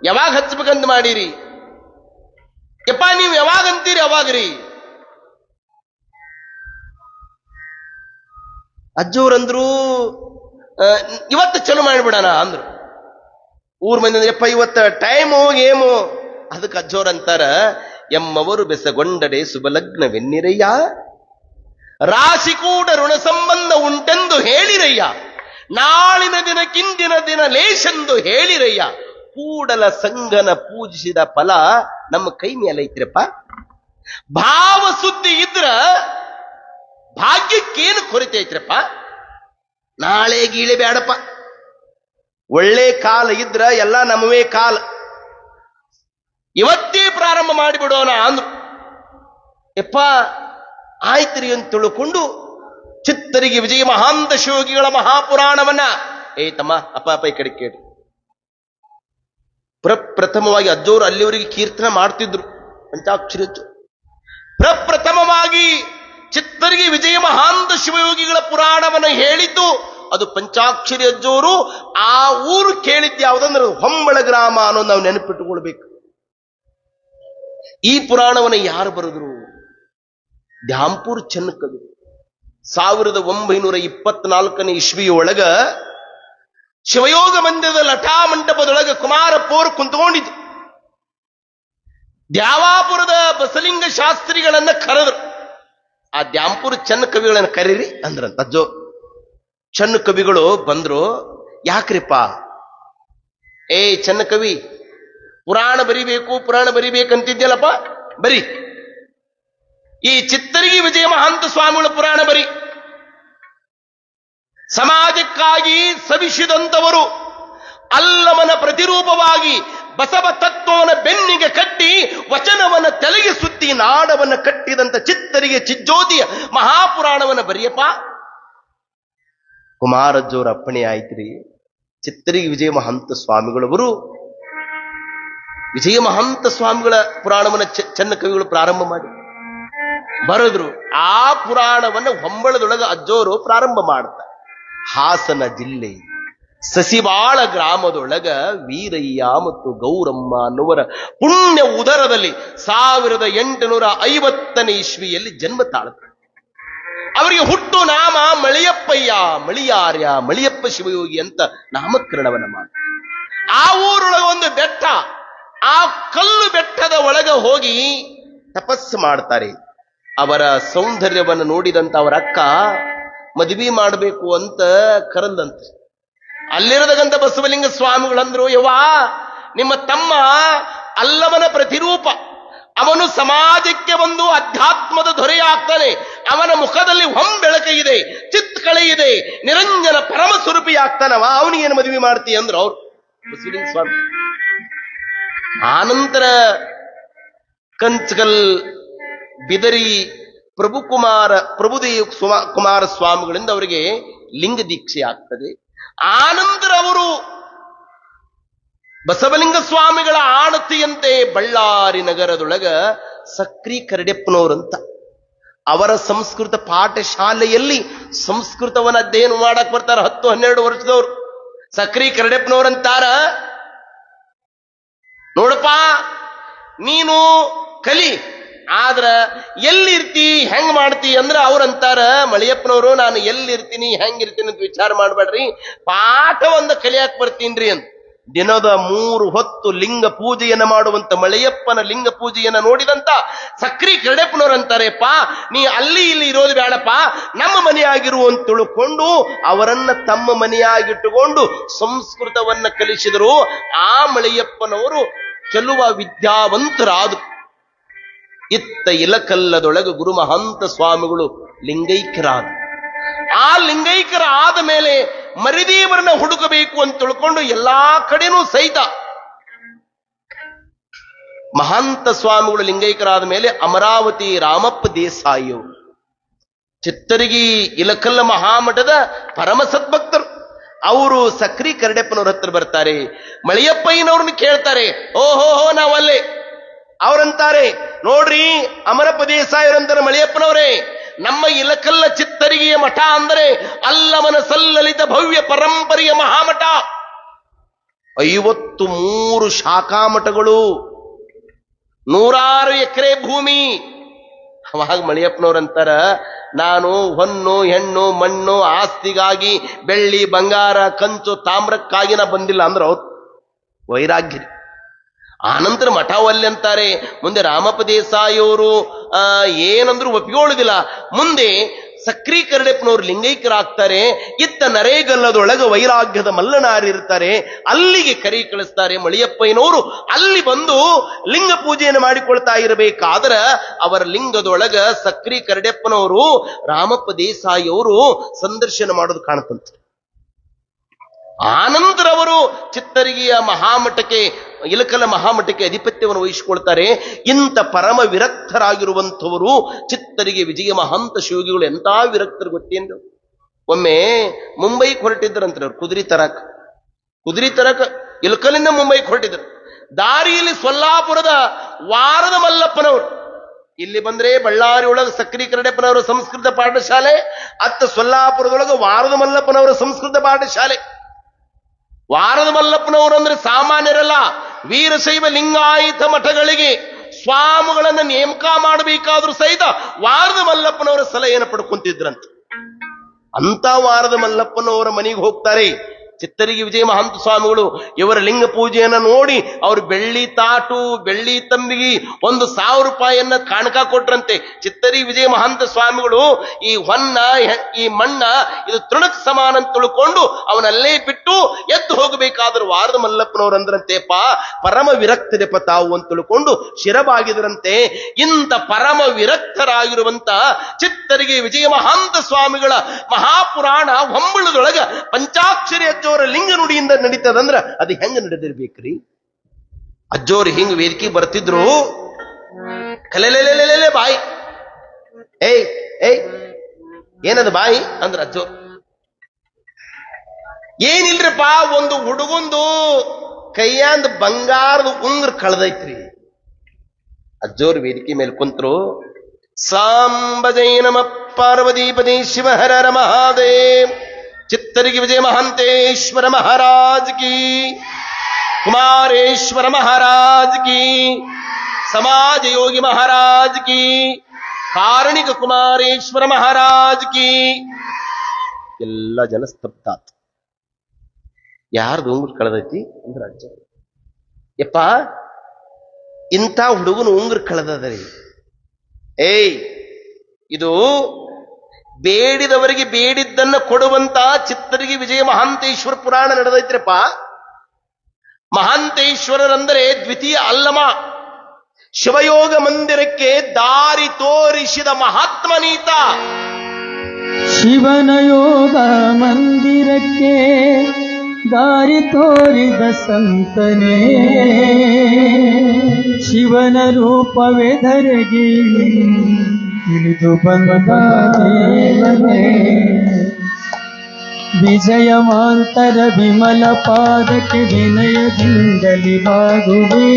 ಯಾವಾಗ ಹಚ್ಬೇಕಂತ ಮಾಡಿರಿ? ಯಪ್ಪ ನೀವು ಯಾವಾಗ ಅಂತೀರಿ ಅವಾಗ್ರಿ. ಅಜ್ಜೋರಂದ್ರು, ಇವತ್ತು ಚಲೋ ಮಾಡಿಬಿಡೋಣ ಅಂದ್ರು. ಊರ್ ಮಂದಿ ಅಂದ್ರೆ, ಯಪ್ಪ ಇವತ್ತು ಟೈಮು ಏಮು. ಅದಕ್ಕೆ ಅಜ್ಜೋರ್ ಅಂತಾರ, ಎಮ್ಮವರು ಬೆಸಗೊಂಡಡೆ ಶುಭಲಗ್ನವೆನ್ನಿರಯ್ಯ, ರಾಶಿ ಕೂಡ ಋಣ ಸಂಬಂಧ ಉಂಟೆಂದು ಹೇಳಿರಯ್ಯ, ನಾಳಿನ ದಿನಕ್ಕಿಂದಿನ ದಿನ ಲೇಶೆಂದು ಹೇಳಿರಯ್ಯ, ಕೂಡಲ ಸಂಗನ ಪೂಜಿಸಿದ ಫಲ ನಮ್ಮ ಕೈ ಮೇಲೆ ಐತ್ರಪ್ಪ. ಭಾವ ಸುದ್ದಿ ಇದ್ರ ಭಾಗ್ಯಕ್ಕೇನು ಕೊರತೆ ಐತ್ರಪ್ಪ. ನಾಳೆ ಗೀಳೆ ಬೇಡಪ್ಪ, ಒಳ್ಳೆ ಕಾಲ ಇದ್ರ ಎಲ್ಲ ನಮ್ಮವೇ ಕಾಲ, ಇವತ್ತೇ ಪ್ರಾರಂಭ ಮಾಡಿಬಿಡೋಣ ಅಂದ್ರು. ಯಪ್ಪ ಆಯ್ತ್ರಿ ಅಂತ ತಿಳ್ಕೊಂಡು ಚಿತ್ತರಿಗೆ ವಿಜಯ ಮಹಾಂತ ಶಿವಯೋಗಿಗಳ ಮಹಾಪುರಾಣವನ್ನ, ತಮ್ಮ ಅಪ್ಪ ಈ ಕಡೆ ಕೇಳಿ. ಪ್ರಪ್ರಥಮವಾಗಿ ಅಜ್ಜೋರು ಅಲ್ಲಿವರೆಗೆ ಕೀರ್ತನ ಮಾಡ್ತಿದ್ರು ಪಂಚಾಕ್ಷರಿ ಅಜ್ಜೋ. ಪ್ರಪ್ರಥಮವಾಗಿ ಚಿತ್ತರಿಗೆ ವಿಜಯ ಮಹಾಂತ ಶಿವಯೋಗಿಗಳ ಪುರಾಣವನ್ನ ಹೇಳಿದ್ದು ಅದು ಪಂಚಾಕ್ಷರಿ ಅಜ್ಜೋರು. ಆ ಊರು ಕೇಳಿದ್ದು ಯಾವುದಂದ್ರೆ ಹೊಂಬಳ ಗ್ರಾಮ ಅನ್ನೋದು ನಾವು ನೆನಪಿಟ್ಟುಕೊಳ್ಬೇಕು. ಈ ಪುರಾಣವನ್ನು ಯಾರು ಬರೆದ್ರು? ದ್ಯಾಂಪುರ್ ಚೆನ್ನಕವಿ 1924ನೇ ಇಸ್ವಿಯೊಳಗ ಶಿವಯೋಗ ಮಂದಿರದ ಲಠಾ ಮಂಟಪದೊಳಗ ಕುಮಾರಪ್ಪೋರು ಕುಂತ್ಕೊಂಡಿದ್ರು. ದ್ಯಾವಾಪುರದ ಬಸಲಿಂಗ ಶಾಸ್ತ್ರಿಗಳನ್ನ ಕರೆದ್ರು. ಆ ದ್ಯಾಂಪುರ ಚೆನ್ನ ಕವಿಗಳನ್ನು ಕರೀರಿ ಅಂದ್ರಂತ ಅಜ್ಜೋ. ಚೆನ್ನ ಕವಿಗಳು ಬಂದ್ರು. ಯಾಕ್ರಿಪ್ಪ? ಚೆನ್ನ ಕವಿ, ಪುರಾಣ ಬರಿಬೇಕಂತಿದ್ಯಲ್ಲಪ್ಪ, ಬರಿ. ಈ ಚಿತ್ತರಿಗೆ ವಿಜಯ ಮಹಾಂತ ಸ್ವಾಮಿಗಳ ಪುರಾಣ ಬರಿ. ಸಮಾಜಕ್ಕಾಗಿ ಸವಿಸಿದಂತವರು, ಅಲ್ಲಮನ ಪ್ರತಿರೂಪವಾಗಿ ಬಸವ ತತ್ವವನ ಬೆನ್ನಿಗೆ ಕಟ್ಟಿ ವಚನವನ್ನ ತಲೆಗೆ ಸುತ್ತಿ ನಾಡವನ್ನ ಕಟ್ಟಿದಂತ ಚಿತ್ತರಿಗೆ ಚಿಜ್ಜೋತಿಯ ಮಹಾಪುರಾಣವನ್ನ ಬರೆಯಪ್ಪ. ಕುಮಾರಜ್ಜೋರ ಅಪ್ಪಣೆ ಆಯ್ತ್ರಿ. ಚಿತ್ತರಿಗೆ ವಿಜಯ ಮಹಂತ ಸ್ವಾಮಿಗಳವರು ವಿಜಯ ಮಹಂತ ಸ್ವಾಮಿಗಳ ಪುರಾಣವನ್ನ ಚೆನ್ನ ಕವಿಗಳು ಪ್ರಾರಂಭ ಮಾಡಿ ಬರೆದ್ರು. ಆ ಪುರಾಣವನ್ನ ಹೊಂಬಳದೊಳಗ ಅಜ್ಜೋರು ಪ್ರಾರಂಭ ಮಾಡ್ತಾರೆ. ಹಾಸನ ಜಿಲ್ಲೆ ಸಸಿಬಾಳ ಗ್ರಾಮದೊಳಗ ವೀರಯ್ಯ ಮತ್ತು ಗೌರಮ್ಮ ಅನ್ನುವರ ಪುಣ್ಯ ಉದರದಲ್ಲಿ 1850ನೇ ಇಸ್ವಿಯಲ್ಲಿ ಜನ್ಮ ತಾಳುತ್ತಾರೆ. ಅವರಿಗೆ ಹುಟ್ಟು ನಾಮ ಮಳಿಯಪ್ಪಯ್ಯ, ಮಳಿಯಾರ್ಯ, ಮಳಿಯಪ್ಪ ಶಿವಯೋಗಿ ಅಂತ ನಾಮಕರಣವನ್ನ ಮಾಡಿ ಆ ಊರೊಳಗ ಒಂದು ಬೆಟ್ಟ, ಆ ಕಲ್ಲು ಬೆಟ್ಟದ ಒಳಗ ಹೋಗಿ ತಪಸ್ಸು ಮಾಡ್ತಾರೆ. ಅವರ ಸೌಂದರ್ಯವನ್ನು ನೋಡಿದಂತ ಅವರ ಅಕ್ಕ ಮದುವೆ ಮಾಡಬೇಕು ಅಂತ ಕರೆದಂತೆ. ಅಲ್ಲಿರದಕ್ಕಂತ ಬಸವಲಿಂಗ ಸ್ವಾಮಿಗಳಂದ್ರು, ಯವ್ವಾ, ನಿಮ್ಮ ತಮ್ಮ ಅಲ್ಲವನ ಪ್ರತಿರೂಪ, ಅವನು ಸಮಾಜಕ್ಕೆ ಒಂದು ಅಧ್ಯಾತ್ಮದ ದೊರೆಯಾಗ್ತಾನೆ. ಅವನ ಮುಖದಲ್ಲಿ ಹೊಂಬೆಳಕ ಇದೆ, ಚಿತ್ಕಳೆ ಇದೆ, ನಿರಂಜನ ಪರಮ ಸ್ವರೂಪಿ ಆಗ್ತಾನವ. ಅವನಿಗೇನು ಮದುವೆ ಮಾಡ್ತೀಯ ಅಂದ್ರು ಅವ್ರು ಬಸವಲಿಂಗ ಸ್ವಾಮಿ. ಆನಂತರ ಕಂಚಗಲ್ ಬಿದರಿ ಪ್ರಭುದೇವ ಕುಮಾರ ಸ್ವಾಮಿಗಳಿಂದ ಅವರಿಗೆ ಲಿಂಗ ದೀಕ್ಷೆ ಆಗ್ತದೆ. ಆನಂತರ ಅವರು ಬಸವಲಿಂಗ ಸ್ವಾಮಿಗಳ ಆಣತಿಯಂತೆ ಬಳ್ಳಾರಿ ನಗರದೊಳಗ ಸಕ್ರಿ ಕರಡೆಪ್ಪನವರಂತ ಅವರ ಸಂಸ್ಕೃತ ಪಾಠಶಾಲೆಯಲ್ಲಿ ಸಂಸ್ಕೃತವನ್ನ ಅಧ್ಯಯನ ಮಾಡಕ್ ಬರ್ತಾರ. 10-12 ವರ್ಷದವ್ರು. ಸಕ್ರಿ ಕರಡೆಪ್ಪನವರಂತಾರ, ನೋಡಪ್ಪ, ನೀನು ಕಲಿ, ಆದ್ರ ಎಲ್ಲಿರ್ತಿ, ಹೆಂಗ್ ಮಾಡ್ತಿ ಅಂದ್ರ ಅವ್ರಂತಾರ, ಮಳಿಯಪ್ಪನವರು, ನಾನು ಎಲ್ಲಿರ್ತೀನಿ ಹೆಂಗಿರ್ತೀನಿ ಅಂತ ವಿಚಾರ ಮಾಡ್ಬೇಡ್ರಿ, ಪಾಠ ಒಂದು ಕಲಿಯಾಕ್ ಬರ್ತೀನ್ರಿ ಅಂತ. ದಿನದ 3 ಹೊತ್ತು ಲಿಂಗ ಪೂಜೆಯನ್ನ ಮಾಡುವಂತ ಮಳೆಯಪ್ಪನ ಲಿಂಗ ಪೂಜೆಯನ್ನ ನೋಡಿದಂತ ಸಕ್ರಿ ಕರಡೆಪ್ಪನವರಂತಾರೆಪ್ಪ, ನೀ ಅಲ್ಲಿ ಇಲ್ಲಿ ಇರೋದು ಬೇಡಪ್ಪ, ನಮ್ಮ ಮನೆಯಾಗಿರು ಅಂತ ತಿಳ್ಕೊಂಡು ಅವರನ್ನ ತಮ್ಮ ಮನೆಯಾಗಿಟ್ಟುಕೊಂಡು ಸಂಸ್ಕೃತವನ್ನ ಕಲಿಸಿದರು. ಆ ಮಳೆಯಪ್ಪನವರು ಚೆಲುವ ವಿದ್ಯಾವಂತರಾದರು. ಇತ್ತ ಇಲಕಲ್ಲದೊಳಗ ಗುರು ಮಹಂತ ಸ್ವಾಮಿಗಳು ಲಿಂಗೈಕ್ಯರಾದ. ಆ ಲಿಂಗೈಕ್ಯರ ಆದ ಮೇಲೆ ಮರಿದೇವರನ್ನ ಹುಡುಕಬೇಕು ಅಂತ ತಿಳ್ಕೊಂಡು ಎಲ್ಲಾ ಕಡೆನೂ ಸಹಿತ ಮಹಂತ ಸ್ವಾಮಿಗಳು ಲಿಂಗೈಕ್ಯರಾದ ಮೇಲೆ ಅಮರಾವತಿ ರಾಮಪ್ಪ ದೇಸಾಯಿಯವರು ಚಿತ್ತರಿಗಿ ಇಲಕಲ್ಲ ಮಹಾಮಠದ ಪರಮ ಸದ್ಭಕ್ತರು. ಅವರು ಸಕ್ರಿ ಕರಡೆಪ್ಪನವ್ರ ಹತ್ರ ಬರ್ತಾರೆ. ಮಳಿಯಪ್ಪಯ್ಯನವ್ರನ್ನ ಕೇಳ್ತಾರೆ, ಓಹೋ ನಾವಲ್ಲೇ. ಅವರಂತಾರೆ, ನೋಡ್ರಿ, ಅಮರಪ್ಪ ದೇಸಾಯರಂತಾರೆ, ಮಳಿಯಪ್ಪನವರೇ, ನಮ್ಮ ಇಲಕಲ್ಲ ಚಿತ್ತರಿಗೆಯ ಮಠ ಅಂದರೆ ಅಲ್ಲವನ ಸಲ್ಲಲಿತ ಭವ್ಯ ಪರಂಪರೆಯ ಮಹಾಮಠ. 53 ಶಾಖಾ ಮಠಗಳು, 106 ಎಕರೆ ಭೂಮಿ. ಅವಾಗ ಮಳಿಯಪ್ಪನವ್ರಂತಾರ, ನಾನು ಹೊನ್ನು ಹೆಣ್ಣು ಮಣ್ಣು ಆಸ್ತಿಗಾಗಿ ಬೆಳ್ಳಿ ಬಂಗಾರ ಕಂಚು ತಾಮ್ರಕ್ಕಾಗಿ ನಾ ಬಂದಿಲ್ಲ ಅಂದ್ರೆ ಅವ್ರು ವೈರಾಗ್ಯ. ಆನಂತರ ಮಠವಲ್ಲಿ ಅಂತಾರೆ. ಮುಂದೆ ರಾಮಪ್ಪ ದೇಸಾಯಿಯವರು ಏನಂದ್ರು ಒಪ್ಪಿಕೊಳ್ಳುದಿಲ್ಲ. ಮುಂದೆ ಸಕ್ರಿ ಕರಡೆಪ್ಪನವರು ಲಿಂಗೈಕ್ಯರಾಗ್ತಾರೆ. ಇತ್ತ ನರೇಗಲ್ಲದೊಳಗ ವೈರಾಗ್ಯದ ಮಲ್ಲನಾರಿರ್ತಾರೆ, ಅಲ್ಲಿಗೆ ಕರೆ ಕಳಿಸ್ತಾರೆ. ಮಳಿಯಪ್ಪಯ್ಯನವರು ಅಲ್ಲಿ ಬಂದು ಲಿಂಗ ಪೂಜೆಯನ್ನು ಮಾಡಿಕೊಳ್ತಾ ಇರಬೇಕಾದ್ರ ಅವರ ಲಿಂಗದೊಳಗ ಸಕ್ರಿ ಕರಡೆಪ್ಪನವರು ರಾಮಪ್ಪ ದೇಸಾಯಿಯವರು ಸಂದರ್ಶನ ಮಾಡೋದು ಕಾಣುತ್ತಂತೆ. ಆನಂತರ ಅವರು ಚಿತ್ತರಿಗೆಯ ಮಹಾಮಠಕ್ಕೆ, ಇಲಕಲ ಮಹಾಮಠಕ್ಕೆ ಅಧಿಪತ್ಯವನ್ನು ವಹಿಸಿಕೊಳ್ತಾರೆ. ಇಂಥ ಪರಮ ವಿರಕ್ತರಾಗಿರುವಂಥವರು ಚಿತ್ತರಿಗೆ ವಿಜಯ ಮಹಂತ ಶಿವಗಿಗಳು ಎಂಥ ವಿರಕ್ತರು ಗೊತ್ತೇನು? ಒಮ್ಮೆ ಮುಂಬೈಗೆ ಹೊರಟಿದ್ರಂದ್ರೆ ಅವ್ರು ಕುದುರೆ ತರಕ ಇಲಕಲಿಂದ ಮುಂಬೈಗೆ ಹೊರಟಿದ್ರು. ದಾರಿಯಲ್ಲಿ ಸೊಲ್ಲಾಪುರದ ವಾರದ ಮಲ್ಲಪ್ಪನವರು, ಇಲ್ಲಿ ಬಂದ್ರೆ ಬಳ್ಳಾರಿ ಒಳಗ ಸಕ್ರಿ ಕರಡೆಪ್ಪನವರ ಸಂಸ್ಕೃತ ಪಾಠಶಾಲೆ, ಅತ್ತ ಸೊಲ್ಲಾಪುರದೊಳಗ ವಾರದ ಮಲ್ಲಪ್ಪನವರ ಸಂಸ್ಕೃತ ಪಾಠಶಾಲೆ. ವಾರದ ಮಲ್ಲಪ್ಪನವರು ಅಂದ್ರೆ ಸಾಮಾನ್ಯರಲ್ಲ. ವೀರಶೈವ ಲಿಂಗಾಯತ ಮಠಗಳಿಗೆ ಸ್ವಾಮಿಗಳನ್ನ ನೇಮಕ ಮಾಡಬೇಕಾದ್ರೂ ಸಹಿತ ವಾರದ ಮಲ್ಲಪ್ಪನವರ ಸಲಹೆಯನ್ನು ಪಡ್ಕೊಂತಿದ್ರಂತ. ಅಂತ ವಾರದ ಮಲ್ಲಪ್ಪನವರ ಮನೆಗೆ ಹೋಗ್ತಾರೆ. ಚಿತ್ತರಿಗೆ ವಿಜಯ ಮಹಾಂತ ಸ್ವಾಮಿಗಳು ಇವರ ಲಿಂಗ ಪೂಜೆಯನ್ನ ನೋಡಿ ಅವರು ಬೆಳ್ಳಿ ತಾಟು ಬೆಳ್ಳಿ ತಂಬಿಗಿ 1,000 ರೂಪಾಯಿಯನ್ನ ಕಾಣಕ ಕೊಟ್ರಂತೆ. ಚಿತ್ತರಿಗೆ ವಿಜಯ ಮಹಾಂತ ಸ್ವಾಮಿಗಳು ಈ ಹೊನ್ನ ಈ ಮಣ್ಣ ಇದು ತೃಣಕ್ ಸಮಾನ ಅಂತ ತಿಳ್ಕೊಂಡು ಅವನಲ್ಲೇ ಬಿಟ್ಟು ಎದ್ದು ಹೋಗಬೇಕಾದ್ರು ವಾರದ ಮಲ್ಲಪ್ಪನವರು ಅಂದ್ರಂತೆಪ್ಪ ಪರಮ ವಿರಕ್ತದೆಪ್ಪ ತಾವು ಅಂತ ತಿಳ್ಕೊಂಡು ಶಿರಬಾಗಿದ್ರಂತೆ. ಇಂಥ ಪರಮ ವಿರಕ್ತರಾಗಿರುವಂತ ಚಿತ್ತರಿಗೆ ವಿಜಯ ಮಹಾಂತ ಸ್ವಾಮಿಗಳ ಮಹಾಪುರಾಣ ಹೊಂಬಳದೊಳಗ ಪಂಚಾಕ್ಷರಿ ಅಜ್ಜೋರ ಲಿಂಗ ನುಡಿಯಿಂದ ನಡೀತದಂದ್ರ ಅದು ಹೆಂಗ ನಡೆದಿರ್ಬೇಕ್ರಿ? ಅಜ್ಜೋರು ಹಿಂಗ ವೇದಿಕೆ ಬರ್ತಿದ್ರು, ಕಲೆಲೆಲೆಲೆ ಬಾಯಿ, ಏಯ್ ಏಯ್ ಏನದ ಬಾಯಿ ಅಂದ್ರ ಅಜ್ಜೋರ್ ಏನಿಲ್ರಿಪ್ಪ, ಒಂದು ಹುಡುಗೊಂದು ಕೈಯಾಂದ ಬಂಗಾರದ ಉಂಗ್ರ ಕಳೆದೈತ್ರಿ. ಅಜ್ಜೋರ್ ವೇದಿಕೆ ಮೇಲೆ ಕುಂತ್ರು, ಸಾಂಬ ಜೈ ನಮ ಪಾರ್ವತೀಪತಿ ಶಿವ ಹರ ಹರ ಮಹಾದೇವ್, ಚಿತ್ತರಿಗೆ ವಿಜಯ ಮಹಾಂತೇಶ್ವರ ಮಹಾರಾಜ್ ಕಿ, ಕುಮಾರೇಶ್ವರ ಮಹಾರಾಜ್ ಕಿ, ಸಮಾಜ ಯೋಗಿ ಮಹಾರಾಜ್ ಕಿ, ಕಾರಣಿಕ ಕುಮಾರೇಶ್ವರ ಮಹಾರಾಜ್ ಕಿ. ಎಲ್ಲ ಜನ ಸ್ತಬ್ಧಾತ್. ಯಾರ್ದು ಉಂಗುರ್ ಕಳೆದೈತಿ ಅಂದ್ರೆ ಅಜ್ಜ. ಯಪ್ಪ ಇಂಥ ಹುಡುಗನ ಉಂಗುರ್ ಕಳೆದದರಿ. ಏಯ್ ಇದು ಬೇಡಿದವರಿಗೆ ಬೇಡಿದ್ದನ್ನ ಕೊಡುವಂತ ಚಿತ್ತರಿಗೆ ವಿಜಯ ಮಹಾಂತೇಶ್ವರ ಪುರಾಣ ನಡೆದೈತ್ರಪ್ಪ. ಮಹಾಂತೇಶ್ವರರಂದರೆ ದ್ವಿತೀಯ ಅಲ್ಲಮ, ಶಿವಯೋಗ ಮಂದಿರಕ್ಕೆ ದಾರಿ ತೋರಿಸಿದ ಮಹಾತ್ಮನೀತ. ಶಿವನ ಯೋಗ ಮಂದಿರಕ್ಕೆ ದಾರಿ ತೋರಿದ ಸಂತನೇ, ಶಿವನ ರೂಪವೇ ಧರೆಗೆ ಇಳಿದು ಬಂದ ದೇವನೇ, ವಿಜಯಮಾಂತರ ವಿಮಲ ಪಾದಕ್ಕೆ ವಿನಯದಿಂದಲಿ ಬಾಗುವೆ,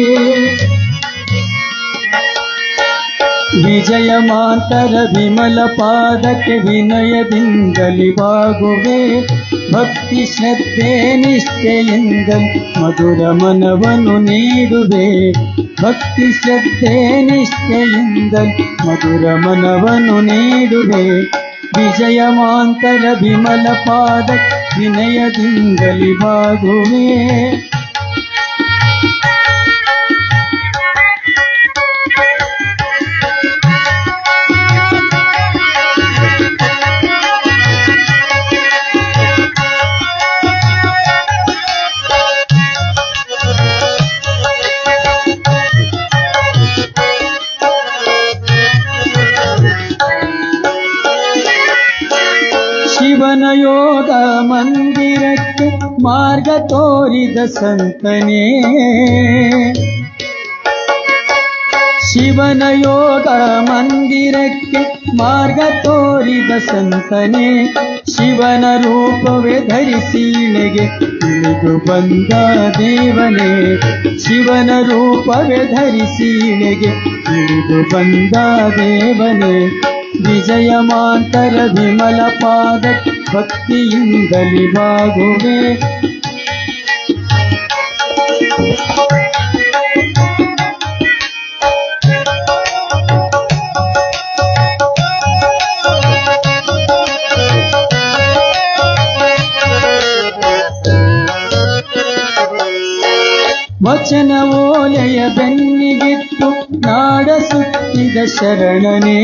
ವಿಜಯಮಾಂತರ ವಿಮಲ ಪಾದಕ್ಕೆ ವಿನಯದಿಂದಲಿ ಬಾಗುವೆ, ಭಕ್ತಿ ಶ್ರದ್ಧೆ ನಿಷ್ಠೆಯಿಂದ ಮಧುರ ಮನವನ್ನು ನೀಡುವೆ, ಭಕ್ತಿ ಶ್ರದ್ಧೆ ನಿಷ್ಠೆಯಿಂದ ಮಧುರ ಮನವನ್ನು ನೀಡುವೆ, ವಿಜಯಮಾಂತರ ವಿಮಲ ಪಾದಕ್ಕೆ ವಿನಯದಿಂದಲಿ ಬಾಗುವೆ. ಶಿವನ ಯೋಗ ಮಂದಿರಕ್ಕೆ ಮಾರ್ಗ ತೋರಿದ ಸಂತನೇ, ಶಿವನ ಯೋಗ ಮಂದಿರಕ್ಕೆ ಮಾರ್ಗ ತೋರಿದ ಸಂತನೇ, ಶಿವನ ರೂಪವೇ ಧರಿಸಿಳೆಗೆ ಇಳಿದು ಬಂದ ದೇವನೇ, ಶಿವನ ರೂಪವೇ ಧರಿಸಿಳೆಗೆ ಇಳಿದು ಬಂದ ದೇವನೇ, ವಿಜಯಮಾಂತರ ವಿಮಲ ಪಾದ ಭಕ್ತಿಯಿಂದಲಿ ಬಾಗುವೆ. ವಚನ ಓಲೆಯ ಬೆನ್ನಿಗಿತ್ತು ನಾಡ ಸುತ್ತಿದ ಶರಣನೇ,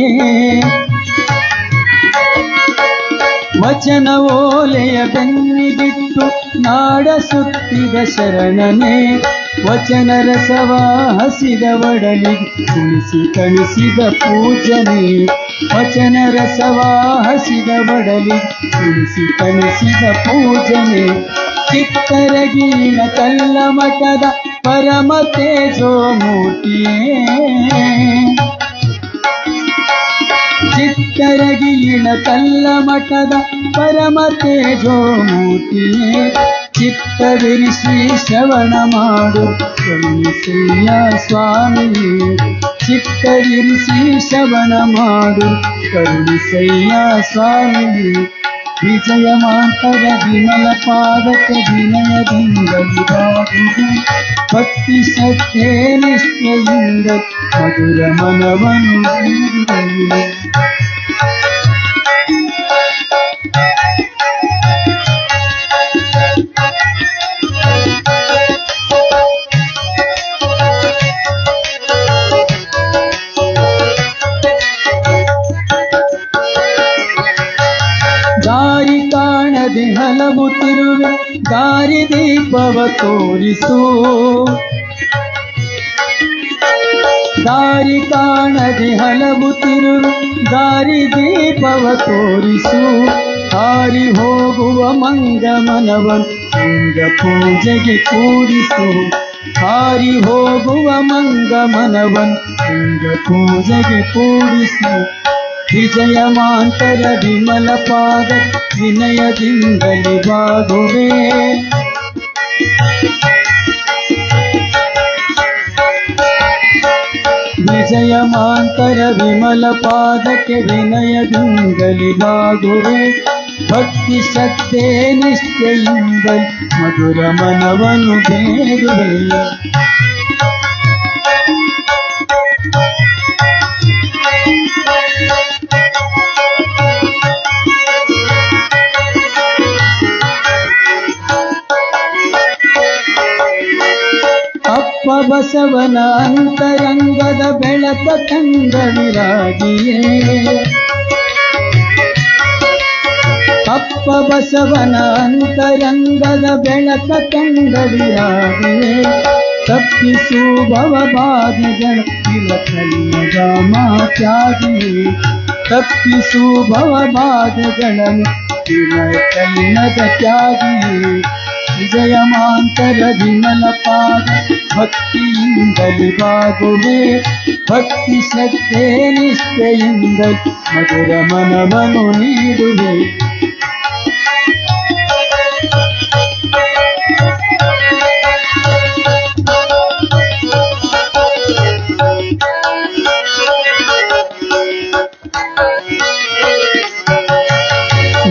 ವಚನ ಓಲೆಯ ಬೆನ್ನಿಗಿತ್ತು ನಾಡ ಸುತ್ತಿದ ಶರಣನೇ, ವಚನ ರಸವ ಹಸಿದ ಒಡಲಿ ಕುಣಿಸಿ ಕಣಿಸಿದ ಪೂಜನೆ, ವಚನ ರಸವ ಹಸಿದ ಒಡಲಿ ಕುಣಿಸಿ ಕಣಿಸಿದ ಪೂಜನೆ, ಚಿತ್ತರಗೀಣ ಕಲ್ಲ ಮಠದ ಪರಮ ತೇಜೋ ಮೂರ್ತಿಯೇ, ಚಿತ್ತರಗೀಣ ಕಲ್ಲ ಮಠದ ಪರಮ ತೇಜೋ ಮೂರ್ತಿಯೇ, ಚಿತ್ತವಿರಿಸಿ ಶ್ರವಣ ಮಾಡು ಕರುಣಿಸಯ್ಯ ಸ್ವಾಮಿಯೇ, ಚಿತ್ತವಿರಿಸಿ ಶ್ರವಣ ಮಾಡು ಕರುಣಿಸಯ್ಯ ಸ್ವಾಮಿಯೇ, ವಿಜಯಮಾಂತರ ವಿಮಲ ಪಾದಕ್ಕೆ ವಿನಯದಿಂದಲಿ ಬಾಗುವೆ, ಭಕ್ತಿ ಶ್ರದ್ಧೆ ನಿಷ್ಠೆಯಿಂದ ಮಧುರ ಮನವನ್ನು ನೀಡುವೆ. ದೀಪವ ತೋರಿಸು, ದಾರಿ ಕಾಣದೆ ಹಲವು ತಿರುಳು ದಾರಿ ದೀಪವ ತೋರಿಸು, ಹಾರಿ ಹೋಗುವ ಮಂಗಮನವನ್ನು ಲಿಂಗ ಪೂಜೆಗೆ ಕೂಡಿಸು, ಹಾರಿ ಹೋಗುವ ಮಂಗಮನವನ್ನು ಲಿಂಗ ಪೂಜೆಗೆ ಕೂಡಿಸು. ವಿಜಯಮಾಂತರ ವಿಮಲ ಪಾದ ವಿನಯದಿಂದಲಿ ಬಾಗುವೆ, ವಿಜಯಮಾಂತರ ವಿಮಲ ಪಾದಕ್ಕೆ ವಿನಯದಿಂದಲಿ ಬಾಗುವೆ. ಭಕ್ತಿ ಶ್ರದ್ಧೆ ನಿಷ್ಠೆಯಿಂದಲಿ ಮಧುರ ಮನವನ್ನು ಬೇಡುವೆ. ಅಪ್ಪ ಬಸವನ ಅಂತರಂಗದ ಬೆಳಕ ತಂಗಡಿರಾಗಿಯೇ, ಅಪ್ಪ ಬಸವನ ಅಂತರಂಗದ ಬೆಳಕ ತಂಗಡಿರಾಗಿಯೇ. ತಪ್ಪಿಸು ಭವಬಾಧೆಗಳ ತಿಲಕಲ್ಲದ ಮಾತ್ಯಾಗಿಯೇ, ತಪ್ಪಿಸು ಭವಬಾಧೆಗಳನ್ನು ತಿಲಕಲ್ಲದ ತ್ಯಾಗಿಯೇ. ವಿಜಯಮಾಂತರ ವಿಮಲ ಪಾದ ಭಕ್ತಿಯಿಂದಲಿ ಬಾಗುವೆ, ಭಕ್ತಿ ಶ್ರದ್ಧೆ ನಿಷ್ಠೆಯಿಂದಲಿ ಮಧುರ ಮನವನ್ನು ನೀಡುವೆ.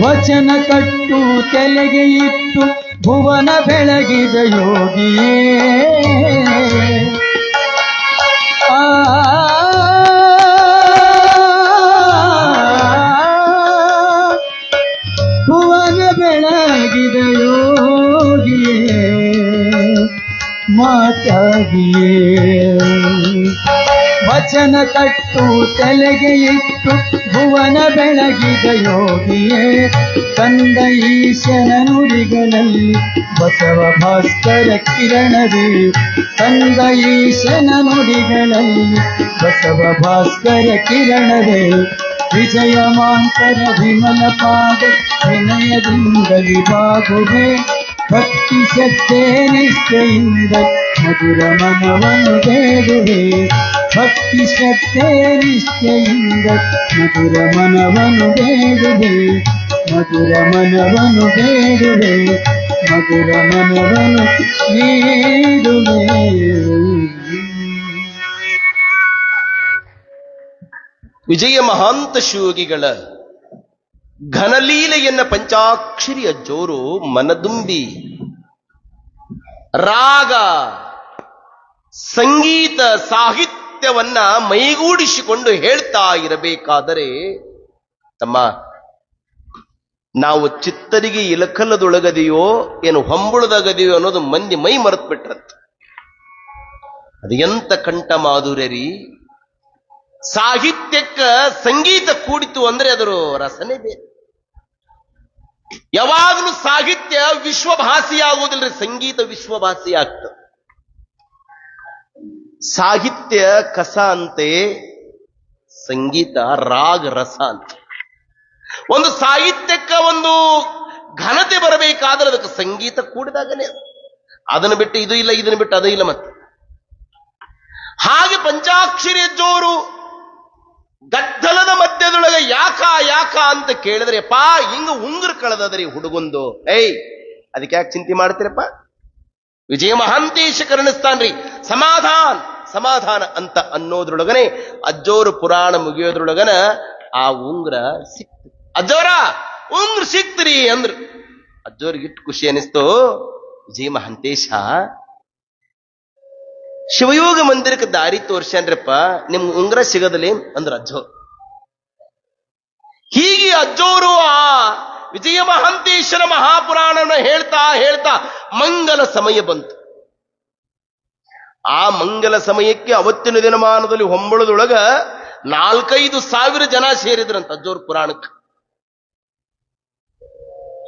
ವಚನ ಕಟ್ಟು ತಲೆಗೆ ಇಟ್ಟು ಭುವನ ಬೆಳಗಿದ ಯೋಗಿಯೇ, ಭುವನ ಬೆಳಗಿದ ಯೋಗಿಯೇ ಮಾತಾಗಿಯೇ. ವಚನ ಕಟ್ಟು ತಲೆಗೆ ಇಟ್ಟು ಭುವನ ಬೆಳಗಿದ ಯೋಗಿಯೇ, ಕಂದ ಈಶನ ನುಡಿಗಳಲ್ಲಿ ಬಸವ ಭಾಸ್ಕರ ಕಿರಣವೇ, ಕಂದ ಈಶನ ನುಡಿಗಳಲ್ಲಿ ಬಸವ ಭಾಸ್ಕರ ಕಿರಣವೇ. ವಿಜಯಮಾಂತರ ವಿಮಲ ಪಾದ ವಿನಯದಿಂದಲಿ ಬಾಗುವೆ, ಭಕ್ತಿ ಶ್ರದ್ಧೆ ನಿಷ್ಠೆಯಿಂದ ಮಧುರ ಮನವನ್ನು ಬೇಡುವೆ, ಭಕ್ತಿ ಶ್ರದ್ಧೆ ನಿಷ್ಠೆಯಿಂದ ಮಧುರ ಮನವನ್ನು ಬೇಡುವೆ, ಮಧುರ ಮನವನ್ನು ಬೇಡುವೆ, ಮಧುರ ಮನವನ್ನು ನೀಡುವೆ. ವಿಜಯ ಮಹಾಂತ ಶಿವಯೋಗಿಗಳ ಘನಲೀಲೆಯನ್ನ ಪಂಚಾಕ್ಷರಿಯ ಜೋರು ಮನದುಂಬಿ ರಾಗ ಸಂಗೀತ ಸಾಹಿತ್ಯವನ್ನ ಮೈಗೂಡಿಸಿಕೊಂಡು ಹೇಳ್ತಾ ಇರಬೇಕಾದರೆ ತಮ್ಮ ನಾವು ಚಿತ್ತರಿಗೆ ಇಲಕಲ್ಲದೊಳಗದೆಯೋ ಏನು ಹೊಂಬುಳದಾಗದೆಯೋ ಅನ್ನೋದು ಮಂದಿ ಮೈ ಮರೆತು ಬಿಟ್ರಂತ. ಅದು ಎಂತ ಕಂಠ ಮಾಧುರ್ಯ ರೀ. ಸಾಹಿತ್ಯಕ್ಕ ಸಂಗೀತ ಕೂಡಿತು ಅಂದ್ರೆ ಅದರ ರಸನೆ ಬೇರೆ. ಯಾವಾಗಲೂ ಸಾಹಿತ್ಯ ವಿಶ್ವಭಾಷಿ ಆಗುವುದಿಲ್ಲರಿ, ಸಂಗೀತ ವಿಶ್ವಭಾಷಿ ಆಗ್ತದೆ. ಸಾಹಿತ್ಯ ಕಸ ಅಂತೆ, ಸಂಗೀತ ರಾಗ ರಸ ಅಂತ. ಒಂದು ಸಾಹಿತ್ಯಕ್ಕ ಒಂದು ಘನತೆ ಬರಬೇಕಾದ್ರೆ ಅದಕ್ಕೆ ಸಂಗೀತ ಕೂಡಿದಾಗನೇ. ಅದನ್ನು ಬಿಟ್ಟು ಇದು ಇಲ್ಲ, ಇದನ್ನು ಬಿಟ್ಟು ಅದು ಇಲ್ಲ. ಮತ್ತೆ ಹಾಗೆ ಪಂಚಾಕ್ಷರಿಯ ಜೋರು ಗದ್ದಲದ ಮಧ್ಯದೊಳಗೆ ಯಾಕ ಯಾಕ ಅಂತ ಕೇಳಿದ್ರೆ, ಪಾ ಹಿಂಗ ಉಂಗುರ ಕಳೆದದ್ರಿ ಹುಡುಗೊಂದು. ಅದಕ್ಕೆ ಯಾಕೆ ಚಿಂತೆ ಮಾಡ್ತೀರಪ್ಪ? ವಿಜಯ ಮಹಾಂತೇಶ ಕರುಣಿಸ್ತಾನ್ರಿ. ಸಮಾಧಾನ ಸಮಾಧಾನ ಅಂತ ಅನ್ನೋದ್ರೊಳಗನೆ ಅಜ್ಜೋರು ಪುರಾಣ ಮುಗಿಯೋದ್ರೊಳಗನ ಆ ಉಂಗ್ರ ಸಿಕ್ತು. ಅಜ್ಜೋರ ಉಂಗ್ರ ಸಿಕ್ತ್ರಿ ಅಂದ್ರು. ಅಜ್ಜೋರಿಗೆ ಇಟ್ಟು ಖುಷಿ ಅನಿಸ್ತು. ವಿಜಯ ಮಹಾಂತೇಶ ಶಿವಯೋಗ ಮಂದಿರಕ್ಕೆ ದಾರಿ ತೋರ್ಸ್ಯಾನ್ರಪ್ಪ, ನಿಮ್ ಉಂಗ್ರ ಸಿಗದಲೇ ಅಂದ್ರ ಅಜ್ಜೋರು. ಹೀಗೆ ಅಜ್ಜೋರು ಆ ವಿಜಯ ಮಹಾಂತೇಶ್ವರ ಮಹಾಪುರಾಣನ ಹೇಳ್ತಾ ಹೇಳ್ತಾ ಮಂಗಲ ಸಮಯ ಬಂತು. ಆ ಮಂಗಲ ಸಮಯಕ್ಕೆ ಅವತ್ತಿನ ದಿನಮಾನದಲ್ಲಿ ಹೊಂಬಳದೊಳಗ 4,500 ಜನ ಸೇರಿದ್ರಂತ ಅಜ್ಜೋರ್ ಪುರಾಣಕ್ಕೆ.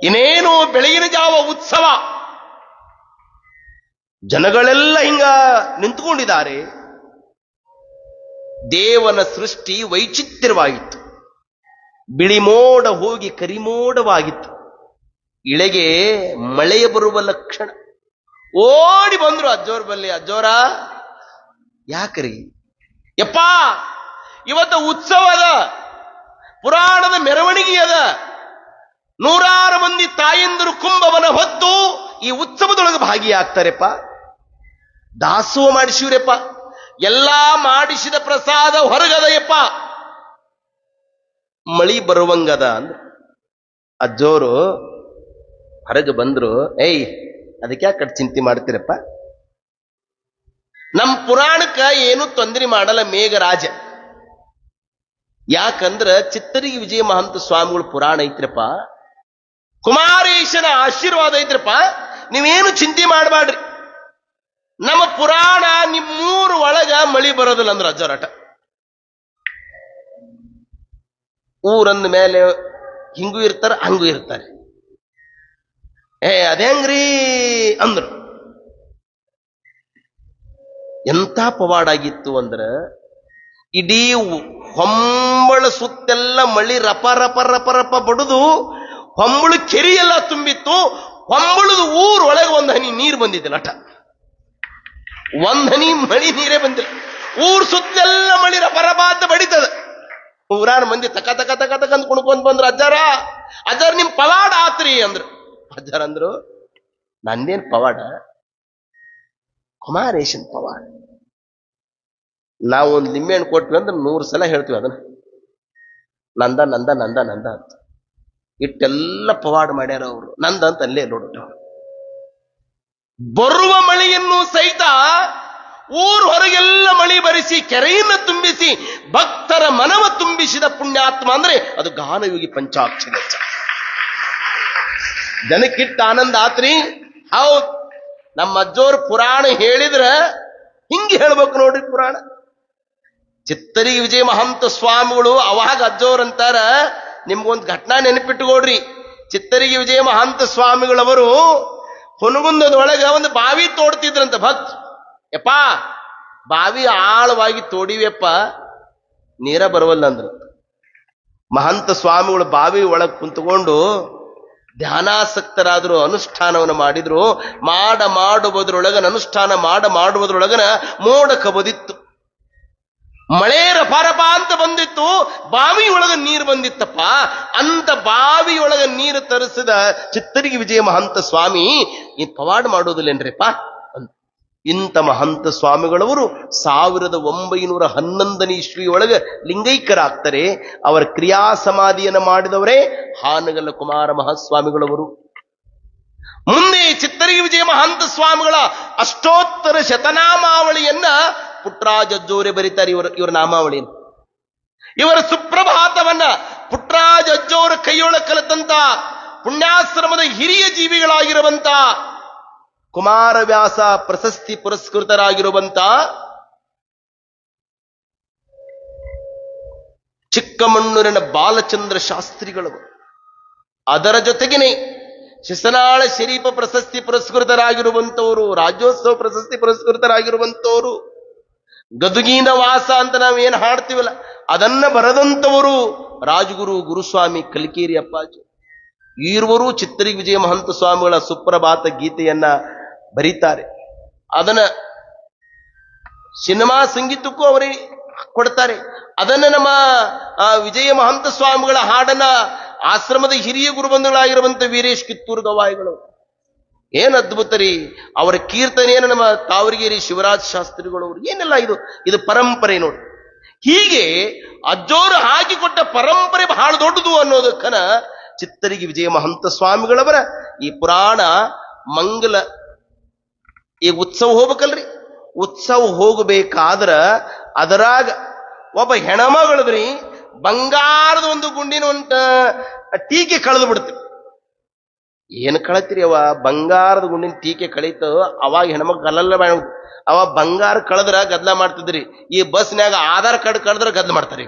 ಇನ್ನೇನು ಬೆಳಗಿನ ಜಾವ ಉತ್ಸವ. ಜನಗಳೆಲ್ಲ ಹಿಂಗ ನಿಂತ್ಕೊಂಡಿದ್ದಾರೆ. ದೇವನ ಸೃಷ್ಟಿ ವೈಚಿತ್ರ್ಯವಾಗಿತ್ತು. ಬಿಳಿ ಮೋಡ ಹೋಗಿ ಕರಿಮೋಡವಾಗಿತ್ತು. ಇಳೆಗೆ ಮಳೆಯ ಬರುವ ಲಕ್ಷಣ. ಓಡಿ ಬಂದ್ರು ಅಜ್ಜೋರ್ ಬಲ್ಲಿ. ಅಜ್ಜೋರ ಯಾಕ್ರಿ? ಯಪ್ಪಾ, ಇವತ್ತು ಉತ್ಸವ ಅದ, ಪುರಾಣದ ಮೆರವಣಿಗೆ ಅದ, 100 ಮಂದಿ ತಾಯಂದಿರು ಕುಂಭವನ ಹೊತ್ತು ಈ ಉತ್ಸವದೊಳಗೆ ಭಾಗಿಯಾಗ್ತಾರೆಪ್ಪ. ದಾಸೋಹ ಮಾಡಿಸಿವ್ರೆಪ್ಪ. ಎಲ್ಲಾ ಮಾಡಿಸಿದ ಪ್ರಸಾದ ಹೊರಗದಯಪ್ಪ, ಮಳಿ ಬರುವಂಗದ ಅಂದ್ರು. ಅಜ್ಜೋರು ಹೊರಗೆ ಬಂದ್ರು. ಏಯ್, ಅದಕ್ಕೆ ಯಾಕೆ ಚಿಂತೆ ಮಾಡ್ತೀರಪ್ಪ? ನಮ್ಮ ಪುರಾಣಕ್ಕ ಏನು ತೊಂದರೆ ಮಾಡಲ್ಲ ಮೇಘರಾಜ. ಯಾಕಂದ್ರ ಚಿತ್ತರಿಗೆ ವಿಜಯ ಮಹಂತ ಸ್ವಾಮಿಗಳು ಪುರಾಣ ಐತ್ರಪ್ಪ, ಕುಮಾರೇಶನ ಆಶೀರ್ವಾದ ಐತ್ರಪ್ಪ, ನೀವೇನು ಚಿಂತೆ ಮಾಡಬೇಡ್ರಿ. ನಮ್ಮ ಪುರಾಣ ನಿಮ್ಮೂರು ಒಳಗ ಮಳಿ ಬರೋದಿಲ್ಲ ಅಂದ್ರ ಅಜ್ಜರಾಟ. ಊರಂದ ಮೇಲೆ ಹಿಂಗೂ ಇರ್ತಾರ, ಹಂಗೂ ಇರ್ತಾರೆ. ಅದೇಂಗ್ರಿ ಅಂದ್ರು. ಎಂಥ ಪವಾಡಾಗಿತ್ತು ಅಂದ್ರ, ಇಡೀ ಹೊಂಬಳ ಸುತ್ತೆಲ್ಲ ಮಳಿ ರಪ ರಪ ರಪ ರಪ ಬಡುದು, ಹೊಂಬಳು ಕೆರೆಯೆಲ್ಲ ತುಂಬಿತ್ತು. ಹೊಂಬಳದ ಊರೊಳಗೆ ಒಂದು ಹನಿ ನೀರು ಬಂದಿದ್ದಿಲ್ಲ. ಅಟ ಒಂದ್ ಹನಿ ಮಳಿ ನೀರೇ ಬಂದಿಲ್ಲ. ಊರ್ ಸುತ್ತೆಲ್ಲ ಮಳಿ ರಪ ರಪ ಅಂತ ಬಡಿತದ. ಊರಾನ ಮಂದಿ ತಕ ತಕ ತಕ ತಕ ಅಂತ ಕುಣ್ಕೊಂಡ್ ಬಂದ್ರು. ಅಜ್ಜಾರ ಅಜ್ಜಾರ ನಿಮ್ ಪವಾಡ ಆತ್ರಿ ಅಂದ್ರು. ಅಜ್ಜಾರ ಅಂದ್ರು, ನಂದೇನ್ ಪವಾಡ? ಕುಮಾರೇಶನ್ ಪವಾಡ. ನಾವು ಒಂದು ಲಿಂಬೆಹಣ್ಣು ಕೊಟ್ವಿ ಅಂದ್ರೆ 100 ಸಲ ಹೇಳ್ತೀವಿ ಅದನ್ನ, ನಂದ ನಂದ ನಂದ ನಂದ ಅಂತ. ಇಟ್ಟೆಲ್ಲ ಪವಾಡ ಮಾಡ್ಯಾರ ಅವರು. ನಂದ ಅಂತ ಅಲ್ಲೇ ನೋಡ. ಬರುವ ಮಳೆಯನ್ನು ಸಹಿತ ಊರು ಹೊರಗೆಲ್ಲ ಮಳಿ ಬರಿಸಿ, ಕೆರೆಯನ್ನು ತುಂಬಿಸಿ, ಭಕ್ತರ ಮನವ ತುಂಬಿಸಿದ ಪುಣ್ಯಾತ್ಮ ಅಂದ್ರೆ ಅದು ಗಾನಯೋಗಿ ಪಂಚಾಕ್ಷರಿ. ಜನಕ್ಕಿಟ್ಟ ಆನಂದ ಆತ್ರಿ. ಹೌದ್, ನಮ್ಮ ಅಜ್ಜೋರ್ ಪುರಾಣ ಹೇಳಿದ್ರ ಹಿಂಗೆ ಹೇಳ್ಬೇಕು ನೋಡ್ರಿ ಪುರಾಣ. ಚಿತ್ತರಿಗೆ ವಿಜಯ ಮಹಂತ ಸ್ವಾಮಿಗಳು ಅವಾಗ ಅಜ್ಜೋರಂತಾರ, ನಿಮ್ಗೊಂದು ಘಟನಾ ನೆನಪಿಟ್ಟುಕೊಡ್ರಿ. ಚಿತ್ತರಿಗೆ ವಿಜಯ ಮಹಂತ ಸ್ವಾಮಿಗಳವರು ಹುನಗುಂದದೊಳಗ ಒಂದು ಬಾವಿ ತೋಡ್ತಿದ್ರಂತ ಭಕ್ತ. ಯಪ್ಪಾ, ಬಾವಿ ಆಳವಾಗಿ ತೋಡಿವೆಪ್ಪ, ನೀರ ಬರವಲ್ಲ ಅಂದ್ರ. ಮಹಂತ ಸ್ವಾಮಿಗಳು ಬಾವಿ ಒಳಗೆ ಕುಂತ್ಕೊಂಡು ಧ್ಯಾನಾಸಕ್ತರಾದ್ರು, ಅನುಷ್ಠಾನವನ್ನು ಮಾಡಿದ್ರು. ಮಾಡುವುದರೊಳಗನ ಅನುಷ್ಠಾನ ಮಾಡುವುದರೊಳಗನ ಮೋಡ ಕಬದಿತ್ತು. ಮಳೆ ರಪಾರಪ ಅಂತ ಬಂದಿತ್ತು. ಬಾವಿ ಒಳಗ ನೀರು ಬಂದಿತ್ತಪ್ಪ. ಅಂತ ಬಾವಿಯೊಳಗ ನೀರು ತರಿಸಿದ ಚಿತ್ತರಿಗೆ ವಿಜಯ ಮಹಂತ ಸ್ವಾಮಿ ಈ ಪವಾಡ ಮಾಡೋದಿಲ್ಲೇನ್ರಿಪ್ಪ ಅಂತ. ಇಂಥ ಮಹಂತ ಸ್ವಾಮಿಗಳವರು 1911 ಇಸ್ವಿಯೊಳಗೆ ಲಿಂಗೈಕ್ಯರಾಗ್ತಾರೆ. ಅವರ ಕ್ರಿಯಾ ಸಮಾಧಿಯನ್ನು ಮಾಡಿದವರೇ ಹಾನಗಲ್ಲ ಕುಮಾರ ಮಹಾಸ್ವಾಮಿಗಳವರು. ಮುಂದೆ ಚಿತ್ತರಿಗೆ ವಿಜಯ ಮಹಂತ ಸ್ವಾಮಿಗಳ ಅಷ್ಟೋತ್ತರ ಶತನಾಮಾವಳಿಯನ್ನ ಪುಟ್ಟರಾಜ ಅಜ್ಜೋರೆ ಬರೀತಾರೆ. ಇವರ ನಾಮಾವಳಿಯನ್ನು, ಇವರ ಸುಪ್ರಭಾತವನ್ನ ಪುಟ್ಟರಾಜ ಅಜ್ಜೋರ ಕೈಯೊಳ ಕಲಿತಂತ ಪುಣ್ಯಾಶ್ರಮದ ಹಿರಿಯ ಜೀವಿಗಳಾಗಿರುವಂತ, ಕುಮಾರವ್ಯಾಸ ಪ್ರಶಸ್ತಿ ಪುರಸ್ಕೃತರಾಗಿರುವಂತ ಚಿಕ್ಕಮಣ್ಣೂರಿನ ಬಾಲಚಂದ್ರ ಶಾಸ್ತ್ರಿಗಳು, ಅದರ ಜೊತೆಗೇನೆ ಶಿಸನಾಳ ಶರೀಫ ಪ್ರಶಸ್ತಿ ಪುರಸ್ಕೃತರಾಗಿರುವಂತವರು, ರಾಜ್ಯೋತ್ಸವ ಪ್ರಶಸ್ತಿ ಪುರಸ್ಕೃತರಾಗಿರುವಂತವರು, ಗದುಗಿನ ವಾಸ ಅಂತ ನಾವೇನು ಹಾಡ್ತೀವಲ್ಲ ಅದನ್ನ ಬರೆದಂತವರು ರಾಜಗುರು ಗುರುಸ್ವಾಮಿ ಕಲಿಕೇರಿ ಅಪ್ಪಾಜಿ. ಇರುವರು ಚಿತ್ತರಿಗೆ ವಿಜಯ ಮಹಂತ ಸ್ವಾಮಿಗಳ ಸುಪ್ರಭಾತ ಗೀತೆಯನ್ನ ಬರೀತಾರೆ. ಅದನ್ನ ಸಿನಿಮಾ ಸಂಗೀತಕ್ಕೂ ಅವರೇ ಕೊಡ್ತಾರೆ. ಅದನ್ನ ನಮ್ಮ ವಿಜಯ ಮಹಂತ ಸ್ವಾಮಿಗಳ ಹಾಡನ್ನ ಆಶ್ರಮದ ಹಿರಿಯ ಗುರುಬಂಧುಗಳಾಗಿರುವಂತ ವೀರೇಶ್ ಕಿತ್ತೂರು ಗವಾಯಿಗಳು, ಏನ್ ಅದ್ಭುತ ರೀ ಅವರ ಕೀರ್ತನೆಯನ್ನು ನಮ್ಮ ತಾವರಗೇರಿ ಶಿವರಾಜ್ ಶಾಸ್ತ್ರಿಗಳವರು. ಏನೆಲ್ಲ ಇದು ಪರಂಪರೆ ನೋಡಿ. ಹೀಗೆ ಅಜ್ಜೋರು ಹಾಕಿಕೊಟ್ಟ ಪರಂಪರೆ ಬಹಳ ದೊಡ್ಡದು ಅನ್ನೋದಕ್ಕನ ಚಿತ್ತರಿಗೆ ವಿಜಯ ಮಹಂತ ಸ್ವಾಮಿಗಳವರ ಈ ಪುರಾಣ ಮಂಗಲ. ಈ ಉತ್ಸವ ಹೋಗ್ಬೇಕಲ್ರಿ, ಉತ್ಸವ ಹೋಗಬೇಕಾದ್ರ ಅದರಾಗ ಒಬ್ಬ ಹೆಣಮಗಳದ್ರಿ ಬಂಗಾರದ ಒಂದು ಗುಂಡಿನ ಒಂದು ಟೀಕೆ ಕಳೆದು ಬಿಡ್ತೀವಿ. ಏನು ಕಳತಿರಿ ಅವ ಬಂಗಾರದ ಗುಂಡಿನ ಟೀಕೆ ಕಳೀತ. ಅವಾಗ ಹೆಣ್ಮಕ್ಳು ಕಲ್ಲಲ್ಲ ಅವ ಬಂಗಾರ ಕಳೆದ್ರ ಗದ್ಲ ಮಾಡ್ತಿದ್ರಿ. ಈ ಬಸ್ನ್ಯಾಗ ಆಧಾರ್ ಕಾರ್ಡ್ ಕಳೆದ್ರ ಗದ್ಲ ಮಾಡ್ತಾರಿ.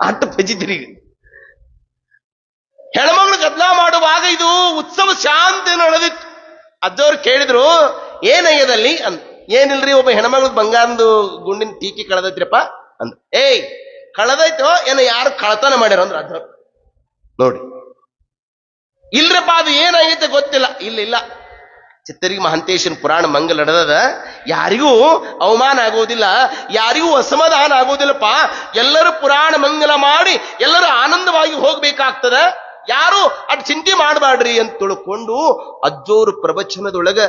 ಅಟ್ಟ ಪಜಿತಿರಿ. ಹೆಣ್ಮಕ್ಳು ಗದ್ಲ ಮಾಡುವಾಗ ಇದು ಉತ್ಸವ ಶಾಂತಿ ನಡೆದಿತ್ತು. ಅಜ್ಜವ್ರು ಕೇಳಿದ್ರು ಏನಾಗ್ಯದಲ್ಲಿ ಅಂದ್. ಏನಿಲ್ರಿ, ಒಬ್ಬ ಹೆಣ್ಮಗಳು ಬಂಗಾರದು ಗುಂಡಿನ ಟೀಕಿ ಕಳೆದೈತ್ರಿಪ್ಪ ಅಂದ್. ಏಯ್ ಕಳೆದೈತೋ ಏನೋ ಯಾರು ಕಳ್ತನ ಮಾಡ್ಯಾರ ಅಂದ್ರ ಅಜ್ಜವ್ರು. ನೋಡಿ, ಇಲ್ರಪ್ಪ ಅದು ಏನಾಗೈತೆ ಗೊತ್ತಿಲ್ಲ. ಇಲ್ಲ, ಚಿತ್ತರಿಗೆ ಮಹಂತೇಶನ್ ಪುರಾಣ ಮಂಗಲ್ ನಡೆದದ. ಯಾರಿಗೂ ಅವಮಾನ ಆಗೋದಿಲ್ಲ, ಯಾರಿಗೂ ಅಸಮಾಧಾನ ಆಗೋದಿಲ್ಲಪ್ಪ. ಎಲ್ಲರೂ ಪುರಾಣ ಮಂಗಲ ಮಾಡಿ ಎಲ್ಲರೂ ಆನಂದವಾಗಿ ಹೋಗ್ಬೇಕಾಗ್ತದ. ಯಾರು ಅಟ್ ಚಿಂತೆ ಮಾಡಬಾಡ್ರಿ ಅಂತ ತಿಳ್ಕೊಂಡು ಅಜ್ಜೋರು ಪ್ರವಚನದೊಳಗ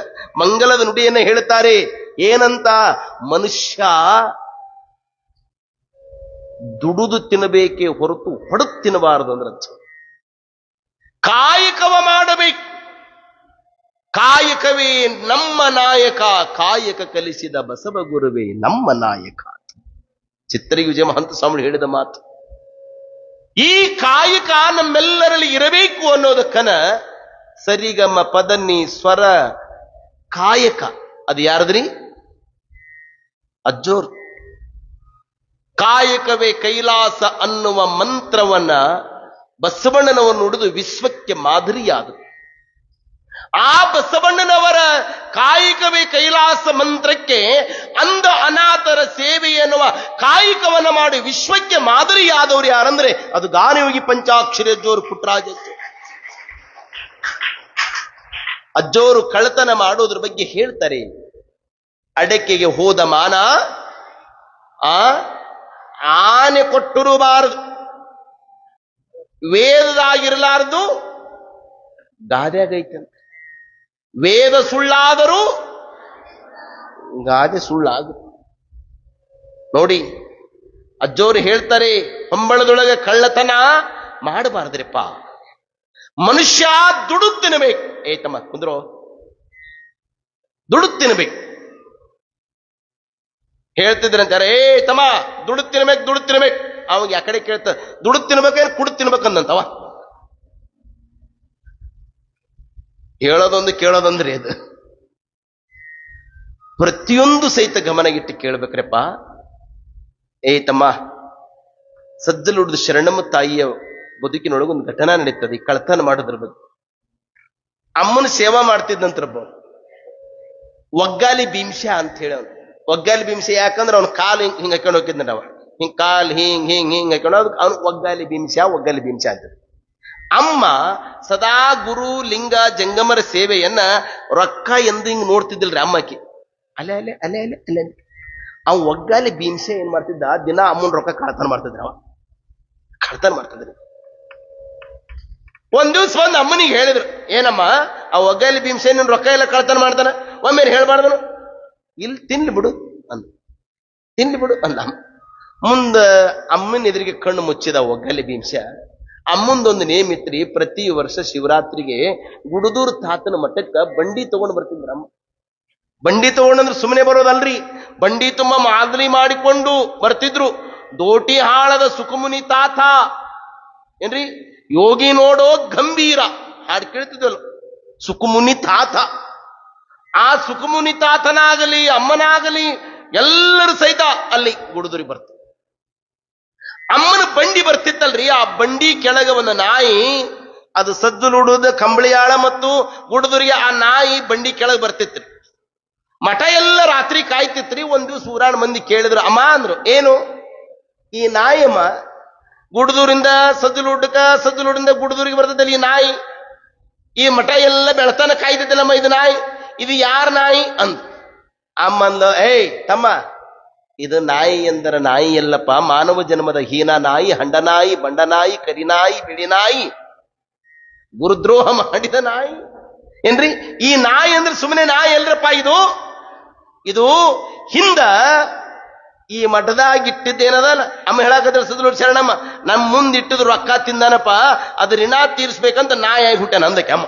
ಮಂಗಲದ ನುಡಿಯನ್ನ ಹೇಳ್ತಾರೆ. ಏನಂತ? ಮನುಷ್ಯ ದುಡುದು ತಿನ್ನಬೇಕೇ ಹೊರತು ಹೊಡೆದು ತಿನ್ನಬಾರದು ಅಂದ್ರೆ ಅಜ್ಜ. ಕಾಯಕವ ಮಾಡಬೇಕು. ಕಾಯಕವೇ ನಮ್ಮ ನಾಯಕ, ಕಾಯಕ ಕಲಿಸಿದ ಬಸವ ಗುರುವೇ ನಮ್ಮ ನಾಯಕ. ಚಿತ್ತರಿಗೆ ವಿಜಯ ಮಹಂತ ಸ್ವಾಮಿ ಹೇಳಿದ ಮಾತು. ಈ ಕಾಯಕ ನಮ್ಮೆಲ್ಲರಲ್ಲಿ ಇರಬೇಕು ಅನ್ನೋದಕ್ಕನ ಸರಿಗಮ ಪದನಿ ಸ್ವರ ಕಾಯಕ ಅದು ಯಾರದ್ರಿ? ಅಜ್ಜೋರ್. ಕಾಯಕವೇ ಕೈಲಾಸ ಅನ್ನುವ ಮಂತ್ರವನ್ನ ಬಸವಣ್ಣನವರು ನುಡಿದು ವಿಶ್ವಕ್ಕೆ ಮಾದರಿಯಾದ ಆ ಬಸವಣ್ಣನವರ ಕಾಯಕವೇ ಕೈಲಾಸ ಮಂತ್ರಕ್ಕೆ ಅಂಧ ಅನಾಥರ ಸೇವೆ ಎನ್ನುವ ಕಾಯಕವನ್ನ ಮಾಡಿ ವಿಶ್ವಕ್ಕೆ ಮಾದರಿಯಾದವರು ಯಾರಂದ್ರೆ ಅದು ಗಾನಯೋಗಿ ಪಂಚಾಕ್ಷರಿ ಅಜ್ಜೋರು ಪುಟ್ಟರಾಜ ಅಜ್ಜೋರು ಕಳ್ಳತನ ಮಾಡೋದ್ರ ಬಗ್ಗೆ ಹೇಳ್ತಾರೆ. ಅಡಕೆಗೆ ಹೋದ ಮಾನ ಆನೆ ಕೊಟ್ಟಿರಬಾರದು, ವೇದದಾಗಿರಲಾರದು ಗಾದೆಗೈತಂತೆ. ವೇದ ಸುಳ್ಳಾದರೂ ಗಾದೆ ಸುಳ್ಳಾಗ. ನೋಡಿ, ಅಜ್ಜೋರು ಹೇಳ್ತಾರೆ, ಹೊಂಬಳದೊಳಗೆ ಕಳ್ಳತನ ಮಾಡಬಾರ್ದ್ರಿಪ್ಪ. ಮನುಷ್ಯ ದುಡು ತಿನ್ನಬೇಕು. ಏತಮ್ಮ ಕುಂದ್ರೋ, ದುಡು ತಿನ್ನಬೇಕು ಹೇಳ್ತಿದ್ರಂತಾರೆ. ತಮ್ಮ ದುಡು ತಿನ್ಬೇಕು. ಅವಾಗ ಆ ಕಡೆ ಕೇಳ್ತ ದುಡು ತಿನ್ಬೇಕೇನು ಕುಡು ತಿನ್ಬೇಕಂದಂತವ. ಹೇಳೋದೊಂದು ಕೇಳೋದೊಂದ್ರಿ ಅದು. ಪ್ರತಿಯೊಂದು ಸಹಿತ ಗಮನಗಿಟ್ಟು ಕೇಳ್ಬೇಕ್ರಪ್ಪ. ತಮ್ಮ, ಸಜ್ಜಲುಡ್ದು ಶರಣಮ್ಮ ತಾಯಿಯ ಬದುಕಿನೊಳಗೆ ಒಂದು ಘಟನಾ ನಡೀತದೆ. ಈ ಕಳ್ತನ ಮಾಡೋದ್ರ ಬಗ್ಗೆ. ಅಮ್ಮನ ಸೇವಾ ಮಾಡ್ತಿದ್ದಂತ್ರಬ್ಬ ಒಗ್ಗಾಲಿ ಭೀಮ್ಸ ಅಂತ ಹೇಳಿ. ಅವನು ಒಗ್ಗಾಲಿ ಭೀಮ್ಸ ಯಾಕಂದ್ರೆ ಅವ್ನ ಕಾಲು ಹಿಂಗ್ ಹಾಕೊಂಡು ಹೋಗಿದ್ದ. ಅವ ಹಿಂಗ್ ಕಾಲ್ ಹಿಂಗ್ ಹಾಕೊಂಡು ಅವ್ನು ಒಗ್ಗಾಲಿ ಭೀಮ್ಸ ಅಂತ. ಅಮ್ಮ ಸದಾ ಗುರು ಲಿಂಗ ಜಂಗಮರ ಸೇವೆಯನ್ನ ರೊಕ್ಕ ಎಂದು ಹಿಂಗ್ ನೋಡ್ತಿದ್ದಿಲ್ರಿ ಅಮ್ಮಕ್ಕೆ. ಅಲ್ಲೇ ಅವ್ ಒಗ್ಗಾಲಿ ಭೀಮ್ಸೆ ಏನ್ ಮಾಡ್ತಿದ್ದ, ದಿನ ಅಮ್ಮನ ರೊಕ್ಕ ಕಳ್ತನ ಮಾಡ್ತಿದ್ರಿ. ಒಂದ್ ದಿವ್ಸ ಬಂದು ಅಮ್ಮನಿಗೆ ಹೇಳಿದ್ರು, ಏನಮ್ಮ ಆ ಒಗ್ಗಾಲಿ ಭೀಮ್ಸೆ ನಿನ್ ರೊಕ್ಕ ಎಲ್ಲ ಕಳ್ತನ ಮಾಡ್ತಾನ, ಒಮ್ಮೆ ಹೇಳ್ಬಾರ್ದನು? ಇಲ್ಲಿ ತಿನ್ಲಿ ಬಿಡು ಅಂದ. ಮುಂದ ಅಮ್ಮನ ಎದುರಿಗೆ ಕಣ್ಣು ಮುಚ್ಚಿದ ಒಗ್ಗಾಲಿ ಭೀಮ್ಸ. ಅಮ್ಮಂದೊಂದು ನೇಮ್ ಇತ್ರಿ, ಪ್ರತಿ ವರ್ಷ ಶಿವರಾತ್ರಿಗೆ ಗುಡುದೂರ್ ತಾತನ ಮಠಕ್ಕ ಬಂಡಿ ತಗೊಂಡು ಬರ್ತಿದ್ರು ಅಮ್ಮ. ಬಂಡಿ ತಗೊಂಡ್ರೆ ಸುಮ್ಮನೆ ಬರೋದಲ್ರಿ, ಬಂಡಿ ತುಂಬ ಮಾದಲಿ ಮಾಡಿಕೊಂಡು ಬರ್ತಿದ್ರು. ದೋಟಿ ಹಾಳದ ಸುಖಮುನಿ ತಾತ ಏನ್ರಿ, ಯೋಗಿ ನೋಡೋ ಗಂಭೀರ ಹಾಡು ಕೇಳ್ತಿದ್ವಲ್ಲ, ಸುಖಮುನಿ ತಾತ. ಆ ಸುಖಮುನಿ ತಾತನಾಗಲಿ ಅಮ್ಮನಾಗಲಿ ಎಲ್ಲರೂ ಸಹಿತ ಅಲ್ಲಿ ಗುಡುದೂರಿಗೆ ಬರ್ತಾರೆ. ಅಮ್ಮನ ಬಂಡಿ ಬರ್ತಿತ್ತಲ್ರಿ, ಆ ಬಂಡಿ ಕೆಳಗ ಒಂದು ನಾಯಿ, ಅದು ಸದ್ದು ನುಡುದ ಕಂಬಳಿಯಾಳ ಮತ್ತು ಗುಡುದೂರಿಗೆ ಆ ನಾಯಿ ಬಂಡಿ ಕೆಳಗೆ ಬರ್ತಿತ್ರಿ. ಮಠ ಎಲ್ಲ ರಾತ್ರಿ ಕಾಯ್ತಿತ್ರಿ. ಒಂದ್ ದಿವ್ಸ ಊರಾಣ ಮಂದಿ ಕೇಳಿದ್ರು, ಅಮ್ಮ ಅಂದ್ರು, ಏನು ಈ ನಾಯಮ್ಮ ಗುಡುದೂರಿಂದ ಸಜ್ಜಲುಡ್ಡಿಂದ ಗುಡುದೂರಿಗೆ ಬರ್ತದಲ್ಲಿ ಈ ನಾಯಿ, ಈ ಮಠ ಎಲ್ಲ ಬೆಳತನ ಕಾಯ್ತಿದ್ದಲ್ಲಮ್ಮ, ಇದು ನಾಯಿ, ಇದು ಯಾರ ನಾಯಿ ಅಂದ್. ಅಮ್ಮಂದ, ತಮ್ಮ, ಇದು ನಾಯಿ ಎಂದರ ನಾಯಿ ಎಲ್ಲಪ್ಪ, ಮಾನವ ಜನ್ಮದ ಹೀನ ನಾಯಿ, ಹಂಡನಾಯಿ, ಬಂಡನಾಯಿ, ಕರಿನಾಯಿ, ಬಿಳಿನಾಯಿ, ಗುರುದ್ರೋಹ ಮಾಡಿದ ನಾಯಿ ಏನ್ರಿ. ಈ ನಾಯಿ ಅಂದ್ರೆ ಸುಮ್ಮನೆ ನಾಯಿ ಅಲ್ರಪ್ಪ, ಇದು ಹಿಂದ ಈ ಮಠದಾಗ ಇಟ್ಟಿದ್ದೇನದಲ್ಲ, ಅಮ್ಮ ಹೇಳಾಕದ್ರ ಸದ್ಲೋಡ್ ಶರಣಮ್ಮ, ನಮ್ ಮುಂದ್ ಇಟ್ಟಿದ್ರು ರೊಕ್ಕ ತಿಂದಾನಪ್ಪ, ಅದು ಋಣ ತೀರಿಸ್ಬೇಕಂತ ನಾಯಿ ಆಗಿ ಹುಟ್ಟಾನ ಅಂದಕ್ಕೆ ಅಮ್ಮ.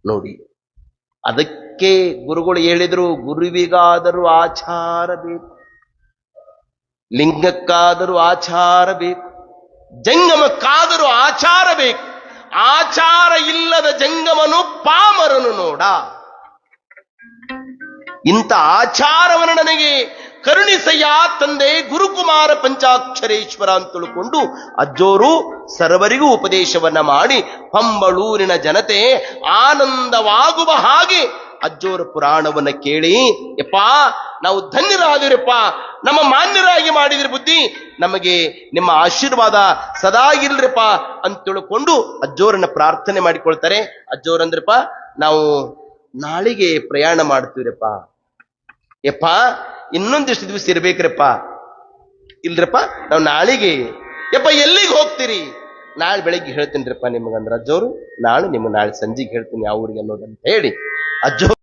ನೋಡಿ, ಅದಕ್ಕೆ ಗುರುಗಳು ಹೇಳಿದ್ರು, ಗುರುವಿಗಾದರೂ ಆಚಾರ ಬೇಕು, ಲಿಂಗಕ್ಕಾದರೂ ಆಚಾರ ಬೇಕು, ಜಂಗಮಕ್ಕಾದರೂ ಆಚಾರ ಬೇಕು. ಆಚಾರ ಇಲ್ಲದ ಜಂಗಮನು ಪಾಮರನು ನೋಡ. ಇಂಥ ಆಚಾರವನ್ನು ನನಗೆ ಕರುಣಿಸಯ್ಯ ತಂದೆ ಗುರುಕುಮಾರ ಪಂಚಾಕ್ಷರೇಶ್ವರ ಅಂತ ತಿಳ್ಕೊಂಡು ಅಜ್ಜೋರು ಸರ್ವರಿಗೂ ಉಪದೇಶವನ್ನ ಮಾಡಿ ಪಂಬಳೂರಿನ ಜನತೆ ಆನಂದವಾಗುವ ಹಾಗೆ ಅಜ್ಜೋರ ಪುರಾಣವನ್ನ ಕೇಳಿ, ಯಪ್ಪ ನಾವು ಧನ್ಯರಾದಿರಪ್ಪ, ನಮ್ಮ ಮಾನ್ಯರಾಗಿ ಮಾಡಿದ್ರಿ ಬುದ್ಧಿ, ನಮಗೆ ನಿಮ್ಮ ಆಶೀರ್ವಾದ ಸದಾ ಇಲ್ರಿಪ್ಪ ಅಂತ ತಿಳ್ಕೊಂಡು ಅಜ್ಜೋರನ್ನ ಪ್ರಾರ್ಥನೆ ಮಾಡಿಕೊಳ್ತಾರೆ. ಅಜ್ಜೋರಂದ್ರಪ್ಪ ನಾವು ನಾಳೆಗೆ ಪ್ರಯಾಣ ಮಾಡ್ತೀವ್ರಪ್ಪ. ಯಪ್ಪ ಇನ್ನೊಂದಿಷ್ಟು ದಿವಸ ಇರ್ಬೇಕ್ರಪ್ಪ. ಇಲ್ರಪ್ಪ ನಾವು ನಾಳೆಗೆ. ಯಪ್ಪ ಎಲ್ಲಿಗೆ ಹೋಗ್ತೀರಿ? ನಾಳೆ ಬೆಳಗ್ಗೆ ಹೇಳ್ತೀನಿರಪ್ಪ ನಿಮಗಂದ್ರ ಅಜ್ಜೋರು. ನಾಳೆ ಸಂಜೆಗೆ ಹೇಳ್ತೀನಿ ಯಾವ ಊರಿಗೆ ಅನ್ನೋದಂತ ಹೇಳಿ ಅಜ್ಜೋ